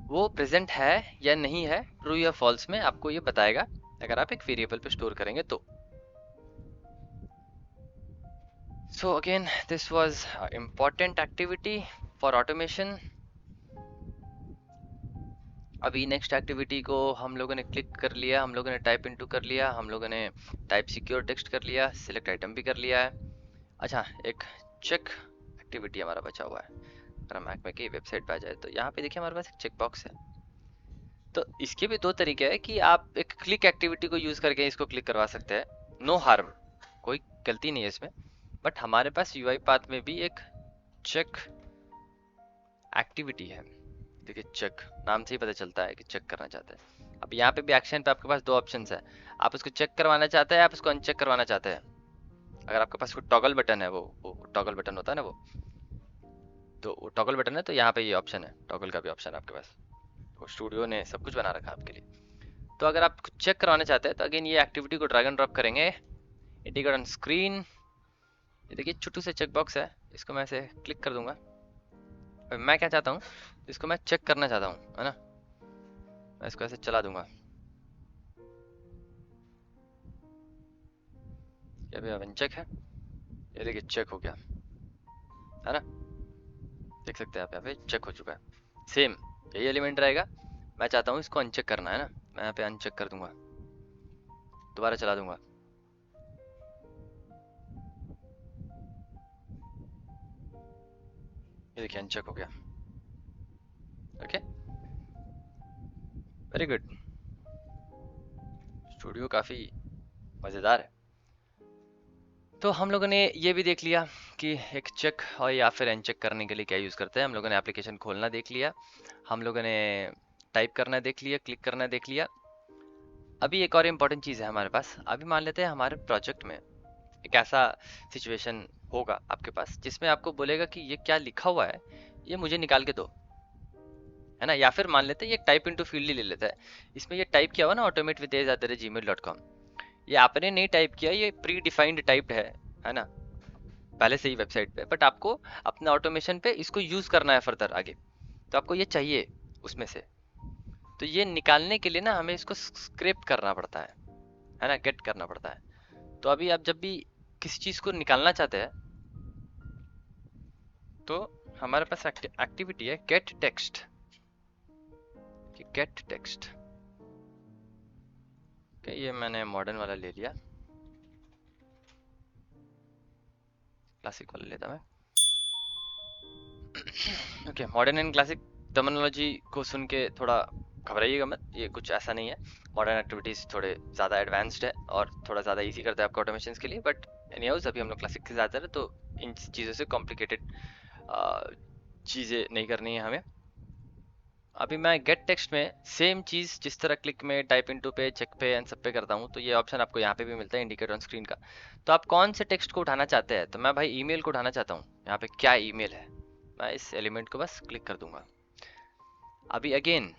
वो प्रेजेंट है या नहीं है, ट्रू या फॉल्स में आपको ये बताएगा अगर आप एक वेरिएबल पे स्टोर करेंगे तो। So again this was important activity for automation. अभी नेक्स्ट एक्टिविटी को हम लोगों ने क्लिक कर लिया, हम लोगों ने टाइप इनटू कर लिया, हम लोगों ने टाइप सिक्योर टेक्स्ट कर लिया, सिलेक्ट आइटम भी कर लिया है। अच्छा, एक चेक एक्टिविटी हमारा बचा हुआ है। अगर हम मैक की वेबसाइट पे आ जाए तो यहाँ पे देखिए हमारे पास एक चेक बॉक्स है। तो इसके भी दो तरीके हैं कि आप एक क्लिक एक्टिविटी को यूज करके इसको क्लिक करवा सकते हैं, नो हार्म, कोई गलती नहीं है इसमें। बट हमारे पास यूआई पाथ में भी एक चेक एक्टिविटी है। देखिए चेक नाम से ही पता चलता है कि चेक करना चाहते हैं। अब यहाँ पे भी एक्शन पे आपके पास दो ऑप्शंस है, आप उसको चेक करवाना चाहते हैं, आप उसको अनचेक करवाना चाहते हैं। अगर आपके पास कोई टॉगल बटन है, वो टॉगल बटन होता है ना, तो वो टॉगल बटन है, तो यहाँ पे ये ऑप्शन है, टॉगल का भी ऑप्शन है आपके पास। वो स्टूडियो ने सब कुछ बना रखा है आपके लिए। तो अगर आप चेक करवाना चाहते हैं तो अगेन ये एक्टिविटी को ड्रैग एंड ड्रॉप करेंगे, इंडिकेट ऑन स्क्रीन। ये देखिए छोटू से चेक बॉक्स है, इसको मैं ऐसे क्लिक कर दूंगा। मैं क्या चाहता हूँ, इसको मैं चेक करना चाहता हूँ, है ना, मैं इसको ऐसे चला दूंगा। ये भी अनचेक है, ये देखिए चेक हो गया, है ना, देख सकते हैं आप यहाँ पे चेक हो चुका है। सेम यही एलिमेंट रहेगा, मैं चाहता हूँ इसको अनचेक करना, है ना, मैं यहाँ पे अनचेक कर दूंगा, दोबारा चला दूंगा। ये देखिए अनचेक हो गया। ओके, वेरी गुड, स्टूडियो काफी मजेदार है। तो हम लोगों ने ये भी देख लिया कि एक चेक और या फिर अनचेक करने के लिए क्या यूज़ करते हैं। हम लोगों ने एप्लीकेशन खोलना देख लिया, हम लोगों ने टाइप करना देख लिया, क्लिक करना देख लिया। अभी एक और इम्पोर्टेंट चीज़ है हमारे पास। अभी मान लेते हैं हमारे प्रोजेक्ट में एक ऐसा सिचुएशन होगा आपके पास जिसमें आपको बोलेगा कि ये क्या लिखा हुआ है, ये मुझे निकाल के दो, है ना। या फिर मान लेते हैं ये टाइप इनटू फील्ड ही ले लेता है। इसमें ये टाइप किया हुआ ना automate@gmail.com, ये आपने नहीं टाइप किया, ये प्री डिफाइंड टाइप्ड है ना, पहले से ही वेबसाइट पे। बट आपको अपने ऑटोमेशन पे इसको यूज करना है फर्दर आगे, तो आपको ये चाहिए उसमें से। तो ये निकालने के लिए ना हमें इसको स्क्रैप करना पड़ता है ना, गेट करना पड़ता है। तो अभी आप जब भी किसी चीज को निकालना चाहते हैं तो हमारे पास एक्टिविटी है गेट टेक्स्ट। गेट टेक्स्ट ये मैंने मॉडर्न वाला ले लिया, क्लासिक वाला लेता मैं। Okay, modern and classic terminology को सुन के थोड़ा घबराइएगा मत, ये कुछ ऐसा नहीं है। मॉडर्न एक्टिविटीज थोड़े ज़्यादा एडवांस्ड है और थोड़ा ज़्यादा इजी करता है आपको ऑटोमेशन के लिए। बट एनीहाउस अभी हम लोग क्लासिक के ज़्यादा है, तो इन चीज़ों से कॉम्प्लिकेटेड चीज़ें नहीं करनी है हमें। अभी मैं गेट टेक्स्ट में सेम चीज़ जिस तरह क्लिक में, टाइप इनटू पे, चेक पे एंड सब पे करता हूँ, तो ये ऑप्शन आपको यहाँ पे भी मिलता है, इंडिकेट ऑन स्क्रीन का। तो आप कौन से टेक्स्ट को उठाना चाहते हैं, तो मैं भाई ईमेल को उठाना चाहता हूँ। यहाँ पे क्या ईमेल है, मैं इस एलिमेंट को बस क्लिक कर दूंगा। अभी अगेन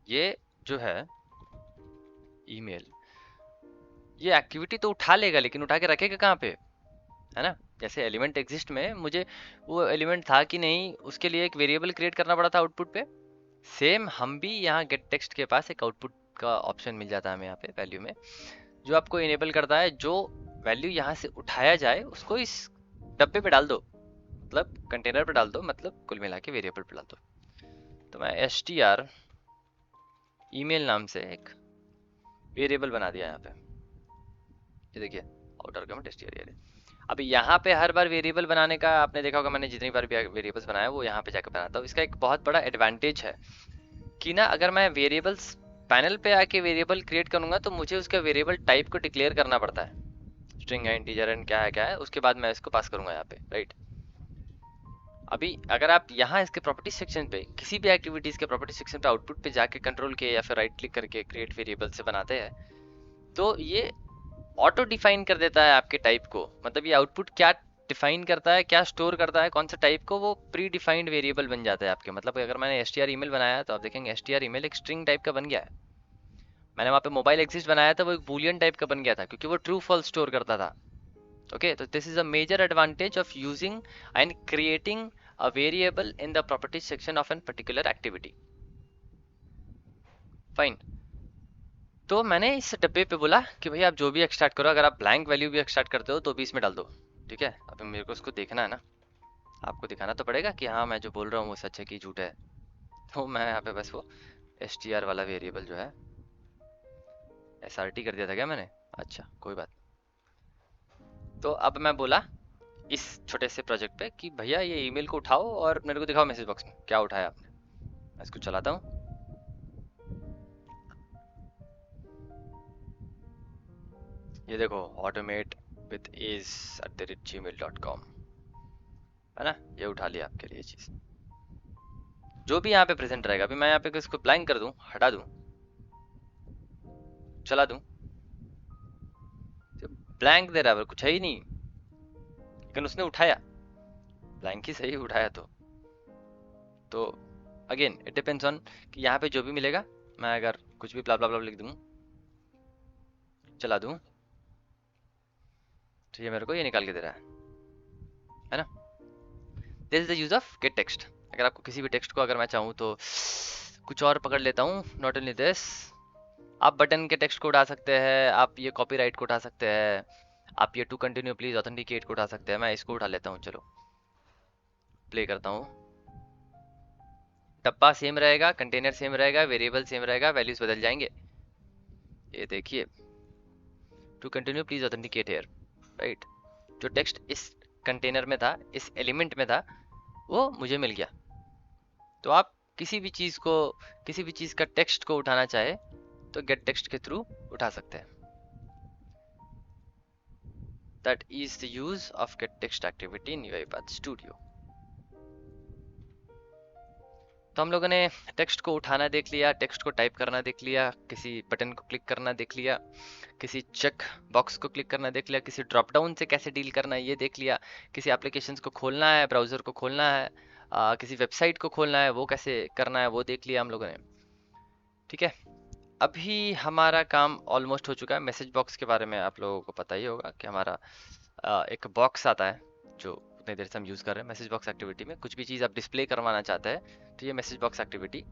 ये जो है ईमेल, ये एक्टिविटी तो उठा लेगा, लेकिन उठा के रखेगा कहाँ पे, है ना। जैसे एलिमेंट एग्जिस्ट में मुझे वो एलिमेंट था कि नहीं, उसके लिए एक वेरिएबल क्रिएट करना पड़ा था आउटपुट पे। सेम हम भी यहाँ गेट टेक्स्ट के पास एक आउटपुट का ऑप्शन मिल जाता है हमें यहाँ पे वैल्यू में, जो आपको इनेबल करता है जो वैल्यू यहाँ से उठाया जाए उसको इस डब्बे पे डाल दो, मतलब कंटेनर पे डाल दो, मतलब कुल मिला के वेरिएबल पे डाल दो। तो मैं str ईमेल नाम से एक वेरिएबल बना दिया यहाँ पे, ये देखिए आउटर कमेंट str ये। अभी यहाँ पे हर बार वेरिएबल बनाने का आपने देखा होगा, मैंने जितनी बार भी वेरिएबल्स बनाया वो यहाँ पे जाकर बनाता हूँ। इसका एक बहुत बड़ा एडवांटेज है कि ना, अगर मैं वेरिएबल्स पैनल पे आके वेरिएबल क्रिएट करूंगा तो मुझे उसका वेरिएबल टाइप को डिक्लेयर करना पड़ता है, स्ट्रिंग है, इंटीजर है, क्या है, उसके बाद मैं इसको पास करूंगा यहाँ पे, राइट। अभी अगर आप यहाँ इसके प्रॉपर्टी सेक्शन पे, किसी भी एक्टिविटीज के प्रॉपर्टी सेक्शन पे आउटपुट पे जाके कंट्रोल के या फिर राइट क्लिक करके क्रिएट वेरिएबल से बनाते हैं, तो ये ऑटो डिफाइन कर देता है आपके टाइप को। मतलब ये आउटपुट क्या डिफाइन करता है, क्या स्टोर करता है, कौन सा टाइप को, वो प्री डिफाइंड वेरिएबल बन जाता है आपके। मतलब अगर मैंने str ईमेल बनाया तो आप देखेंगे str ईमेल एक स्ट्रिंग टाइप का बन गया है। मैंने वहाँ पे मोबाइल एग्जिस्ट बनाया था, वो एक बूलियन टाइप का बन गया था, क्योंकि वो ट्रू फॉल्स स्टोर करता था। ओके, तो this is a major advantage of using and creating a variable in the property section of an particular activity. Fine. तो मैंने इस डब्बे पे बोला कि भाई आप जो भी एक्सट्रैक्ट करो, अगर आप ब्लैंक वैल्यू भी एक्सट्रैक्ट करते हो तो भी इसमें डाल दो, ठीक है। अभी मेरे को उसको देखना है ना, आपको दिखाना तो पड़ेगा कि हाँ मैं जो बोल रहा हूँ वो सच है कि झूठ है। तो मैं यहाँ पे बस वो str वाला वेरिएबल जो है, srt कर दिया था क्या मैंने, अच्छा कोई बात। तो अब मैं बोला इस छोटे से प्रोजेक्ट पे कि भैया ये ईमेल को उठाओ और मेरे को दिखाओ मैसेज बॉक्स में क्या उठाया आपने। मैं इसको चलाता हूँ, ये देखो automate with is@gmail.com, है ना, ये उठा लिया आपके लिए चीज। जो भी यहाँ पे प्रेजेंट रहेगा, अभी मैं यहाँ पे इसको ब्लैंक कर दूं, हटा दूं, चला दूं, ब्लैंक दे रहा है, कुछ है ही नहीं, लेकिन उसने उठाया, ब्लैंक ही सही उठाया। तो अगेन इट डिपेंड्स ऑन कि यहाँ पे जो भी मिलेगा, मैं अगर कुछ भी ब्ला ब्ला ब्ला लिख दूं, चला दूं, तो ये मेरे को ये निकाल के दे रहा है ना। This is the use of gate text. अगर आपको किसी भी टेक्स्ट को अगर मैं चाहूँ तो कुछ और पकड़ लेता हूँ, नॉट ओनली दिस, आप बटन के टेक्स्ट को उठा सकते हैं, आप ये कॉपीराइट को उठा सकते हैं, आप ये टू कंटिन्यू प्लीज ऑथेंटिकेट को उठा सकते हैं। मैं इसको उठा लेता हूँ, चलो प्ले करता हूँ। डब्बा सेम रहेगा, कंटेनर सेम रहेगा, वेरिएबल सेम रहेगा, वैल्यूज बदल जाएंगे। ये देखिए, to continue please authenticate here, right. जो टेक्स्ट इस कंटेनर में था, इस एलिमेंट में था, वो मुझे मिल गया। तो आप किसी भी चीज को, किसी भी चीज का टेक्स्ट को उठाना चाहे तो गेट टेक्स्ट के थ्रू उठा सकते हैं। That is the use of gate text activity in UiPath Studio। तो हम लोगों ने टेक्स्ट को उठाना देख लिया, टेक्स्ट को टाइप करना देख लिया, किसी बटन को क्लिक करना देख लिया, किसी चेक बॉक्स को क्लिक करना देख लिया, किसी ड्रॉप डाउन से कैसे डील करना है ये देख लिया, किसी एप्लीकेशंस को खोलना है, ब्राउजर को खोलना है, किसी वेबसाइट को खोलना है वो कैसे करना है वो देख लिया हम लोगों ने। ठीक है, अभी हमारा काम ऑलमोस्ट हो चुका है। मैसेज बॉक्स के बारे में आप लोगों को पता ही होगा कि हमारा एक बॉक्स आता है जो उतनी देर से हम यूज़ कर रहे हैं। मैसेज बॉक्स एक्टिविटी में कुछ भी चीज़ आप डिस्प्ले करवाना चाहते हैं तो ये मैसेज बॉक्स एक्टिविटी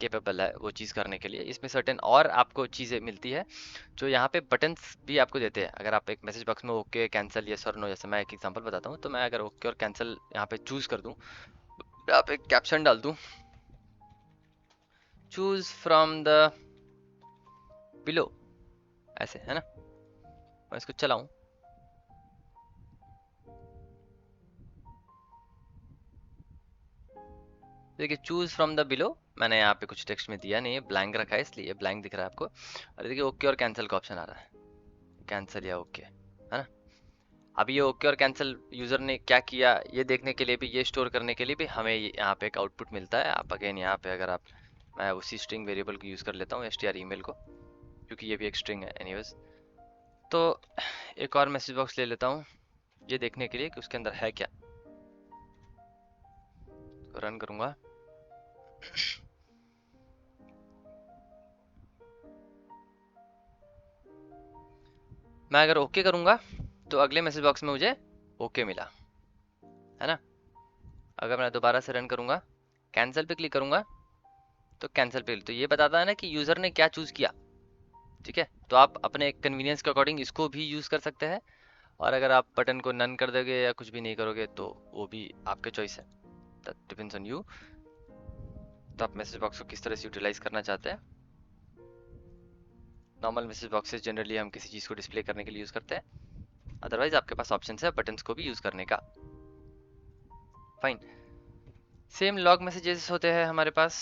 केपेबल है वो चीज़ करने के लिए। इसमें सर्टेन और आपको चीज़ें मिलती है जो यहाँ पे बटन्स भी आपको देते हैं। अगर आप एक मैसेज बॉक्स में ओके कैंसिल यस और नो, जैसे मैं एक एग्जांपल बताता हूँ, तो मैं अगर ओके और कैंसिल यहाँ पे चूज कर दूँ, यहाँ पे कैप्शन डाल दूँ, चूज फ्रॉम द बिलो, ऐसे है ना, मैं इसको चलाऊं, देखिए चूज फ्रॉम द बिलो मैंने यहाँ पे कुछ टेक्स्ट में दिया नहीं है, ब्लैंक रखा है इसलिए ब्लैंक दिख रहा है आपको। और देखिए ओके और कैंसिल का ऑप्शन आ रहा है, कैंसिल या ओके, है ना। अब ये ओके और कैंसिल यूजर ने क्या किया ये देखने के लिए भी, ये स्टोर करने के लिए भी हमें यहाँ पे एक आउटपुट मिलता है। आप अगेन यहाँ पे अगर आप, मैं उसी स्ट्रिंग वेरिएबल को यूज कर लेता हूँ str email को, क्योंकि ये भी एक स्ट्रिंग है एनीवेज। तो एक और मैसेज बॉक्स ले लेता हूँ ये देखने के लिए कि उसके अंदर है क्या। रन करूंगा, मैं अगर ओके करूंगा तो अगले मैसेज बॉक्स में मुझे ओके मिला, है ना। अगर मैं दोबारा से रन करूंगा, कैंसिल पे क्लिक करूंगा तो कैंसिल पे, तो ये बताता है ना कि यूजर ने क्या चूज किया। ठीक है, तो आप अपने कन्वीनियंस के अकॉर्डिंग इसको भी यूज कर सकते हैं, और अगर आप बटन को नन कर दोगे या कुछ भी नहीं करोगे तो वो भी आपके चॉइस है, दैट डिपेंड्स ऑन यू। तो आप मैसेज बॉक्स को किस तरह से यूटिलाइज करना चाहते हैं। नॉर्मल मैसेज बॉक्सेस जनरली हम किसी चीज को डिस्प्ले करने के लिए यूज करते हैं, अदरवाइज आपके पास ऑप्शन है बटन्स को भी यूज करने का। फाइन, सेम लॉग मैसेजेस होते हैं हमारे पास।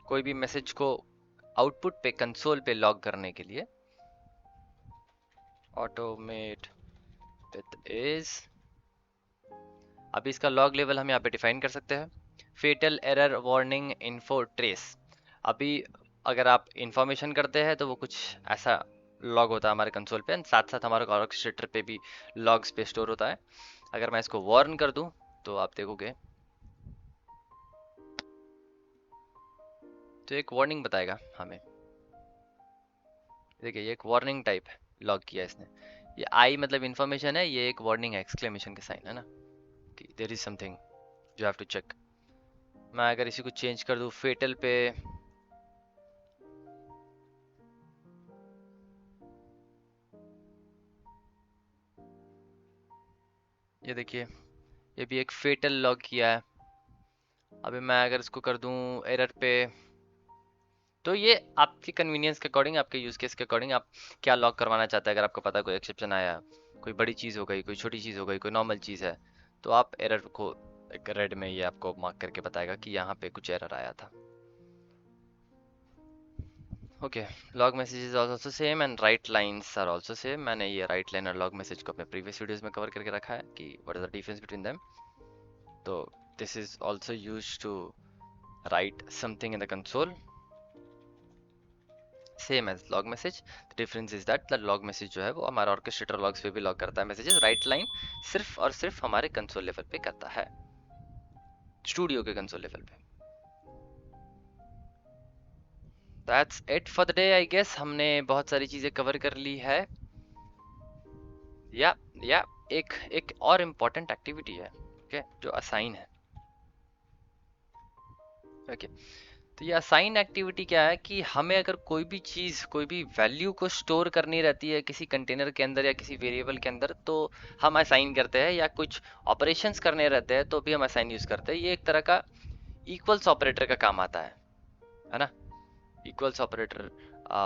कोई भी मैसेज को आउटपुट पे कंसोल पे लॉग करने के लिए ऑटोमेट विद इज, अभी इसका लॉग लेवल हम यहाँ पे डिफाइन कर सकते हैं, fatal error warning info trace. अभी अगर आप इंफॉर्मेशन करते हैं तो वो कुछ ऐसा लॉग होता है हमारे कंसोल पे, साथ साथ हमारे ऑर्केस्ट्रेटर पे भी लॉग्स पे स्टोर होता है। अगर मैं इसको वार्न कर दूं तो आप देखोगे तो एक वार्निंग बताएगा हमें। देखिए ये एक वार्निंग टाइप लॉग किया इसने, ये आई मतलब इंफॉर्मेशन है, ये एक वार्निंग है एक्सक्लेमेशन के साइन, है ना, कि there is something you have to check. मैं अगर इसी को चेंज कर दूं फेटल पे, ये देखिए ये भी एक फेटल लॉग किया है। अभी मैं अगर इसको कर दूं एरर पे, तो ये आपकी कन्वीनियंस के अकॉर्डिंग, आपके यूज केस के अकॉर्डिंग आप क्या लॉग करवाना चाहते हैं। अगर आपको पता है कोई एक्सेप्शन आया, कोई बड़ी चीज़ हो गई, कोई छोटी चीज़ हो गई, कोई नॉर्मल चीज़ है, तो आप एरर को एक रेड में ये आपको मार्क करके बताएगा कि यहाँ पे कुछ एरर आया था। Okay, log messages are also same and write lines are also same. मैंने ये राइट लाइन और लॉग मैसेज को अपने प्रीवियस वीडियोस में कवर करके रखा है कि what is the difference between them. तो this is also used to write something in the console, same as log message. The difference is that the log message जो है वो हमारा ऑर्केस्ट्रेटर लॉग्स पे भी लॉग करता है मैसेजेस, राइट लाइन सिर्फ और सिर्फ हमारे कंसोल लेवल पे करता है, स्टूडियो के कंसोल लेवल पे। That's it for the day I guess, हमने बहुत सारी चीजें कवर कर ली है। या या एक एक और इम्पोर्टेंट एक्टिविटी है, ओके, जो असाइन है। ओके, तो ये असाइन एक्टिविटी क्या है कि हमें अगर कोई भी चीज़, कोई भी वैल्यू को स्टोर करनी रहती है किसी कंटेनर के अंदर या किसी वेरिएबल के अंदर, तो हम असाइन करते हैं, या कुछ ऑपरेशंस करने रहते हैं तो भी हम असाइन यूज करते हैं। ये एक तरह का इक्वल्स ऑपरेटर का काम आता है ना। इक्वल्स ऑपरेटर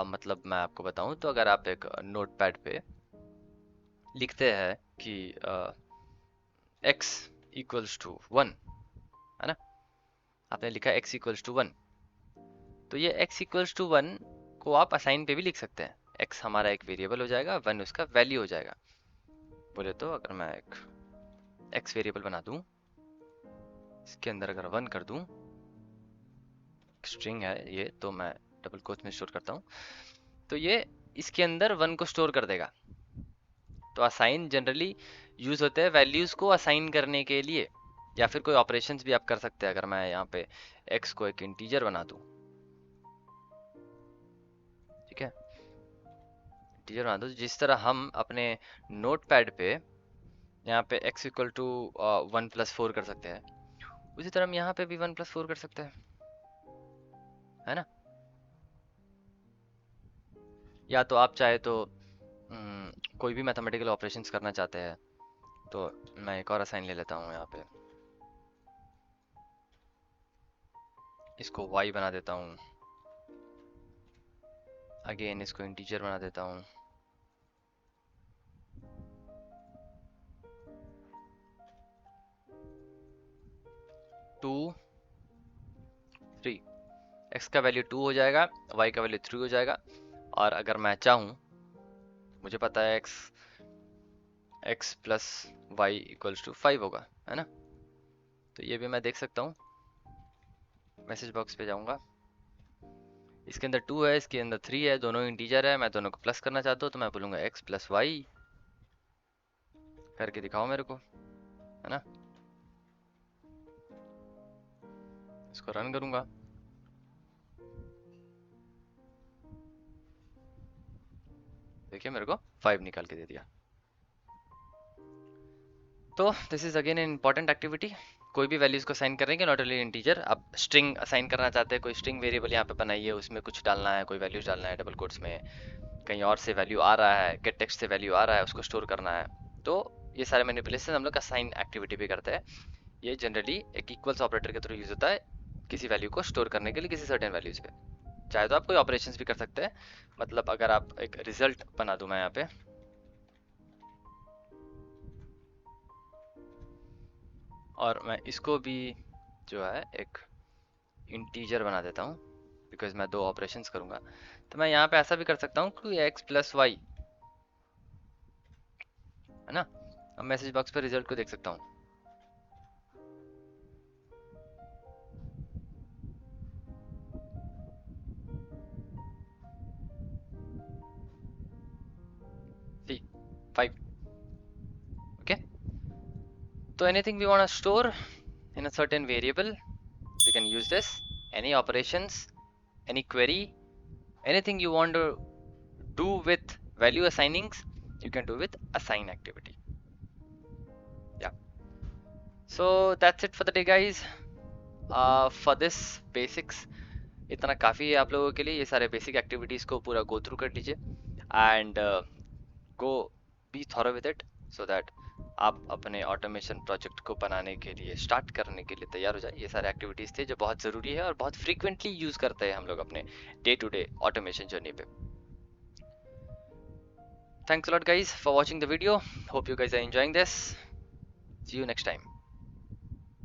मतलब मैं आपको बताऊं तो अगर आप एक नोटपैड पे लिखते हैं कि x इक्वल्स टू 1, है ना, आपने लिखा x इक्वल्स टू 1, तो ये x इक्वल्स टू 1 को आप असाइन पे भी लिख सकते हैं। x हमारा एक वेरिएबल हो जाएगा, 1 उसका वैल्यू हो जाएगा। बोले तो अगर मैं एक x वेरिएबल बना दूं इसके अंदर अगर 1 कर दूं, स्ट्रिंग है ये तो मैं डबल कोट्स में स्टोर करता हूँ, तो ये इसके अंदर 1 को स्टोर कर देगा। तो असाइन जनरली यूज होते हैं वैल्यूज को असाइन करने के लिए, या फिर कोई ऑपरेशंस भी आप कर सकते हैं। अगर मैं यहाँ पे x को एक इंटीजर बना दूं, ठीक है, इंटीजर बना दूं, जिस तरह हम अपने नोट पैड पे यहाँ पे x इक्वल टू 1+4 कर सकते हैं, उसी तरह हम यहाँ पे भी 1+4 कर सकते हैं, है ना। या तो आप चाहे तो कोई भी मैथमेटिकल ऑपरेशंस करना चाहते हैं, तो मैं एक और असाइन ले लेता हूँ यहाँ पे, इसको y बना देता हूँ, अगेन इसको इंटीजर बना देता हूँ, टू 3, x का वैल्यू 2 हो जाएगा, y का वैल्यू 3 हो जाएगा। और अगर मैं चाहूँ, मुझे पता है x plus y equals to 5 होगा, है ना, तो ये भी मैं देख सकता हूँ। मैसेज बॉक्स पे जाऊँगा, इसके अंदर 2 है, इसके अंदर 3 है, दोनों इंटीजर है, मैं दोनों को प्लस करना चाहता हूँ, तो मैं बोलूँगा x प्लस वाई करके दिखाओ मेरे को, है ना। इसको रन करूँगा, देखिए मेरे को 5 निकाल के दे दिया। तो this is again an important activity. कोई भी वैल्यूज को असाइन करेंगे, नॉट ओनली इंटीजर। आप स्ट्रिंग असाइन करना चाहते हैं, कोई स्ट्रिंग वेरिएबल यहाँ पे बनाइए, उसमें कुछ डालना है, कोई वैल्यूज डालना है डबल कोट्स में, कहीं और से वैल्यू आ रहा है, गेट टेक्स्ट से वैल्यू आ रहा है, उसको स्टोर करना है। तो ये सारे मैनिपुलेशन हम लोग असाइन एक्टिविटी भी करते हैं। ये जनरली एक इक्वल्स ऑपरेटर के थ्रू यूज होता है किसी वैल्यू को स्टोर करने के लिए किसी सर्टेन वैल्यूज पे। चाहे तो आप कोई ऑपरेशंस भी कर सकते हैं, मतलब अगर आप एक रिजल्ट बना दूं मैं यहाँ पे, और मैं इसको भी जो है एक इंटीजर बना देता हूँ, बिकॉज मैं 2 ऑपरेशंस करूंगा। तो मैं यहाँ पे ऐसा भी कर सकता हूँ कि x प्लस वाई, है ना। अब मैसेज बॉक्स पे रिजल्ट को देख सकता हूँ, सी 5, ओके। तो anything we want to store in a certain variable, we can use this. Any operations, any query, anything you want to do with value assignings, you can do with assign activity. Yeah, so that's it for the day guys. For this basics, इतना काफ़ी है आप लोगों के लिए। ये सारे basic activities को पूरा गो थ्रू कर लीजिए and go be thorough with it, so that आप अपने ऑटोमेशन प्रोजेक्ट को बनाने के लिए, स्टार्ट करने के लिए तैयार हो जाए। ये सारे एक्टिविटीज़ थे जो बहुत ज़रूरी है और बहुत फ्रीक्वेंटली यूज़ करते हैं हम लोग अपने day to day automation journey पे। Thanks a lot guys for watching the video. Hope you guys are enjoying this. See you next time.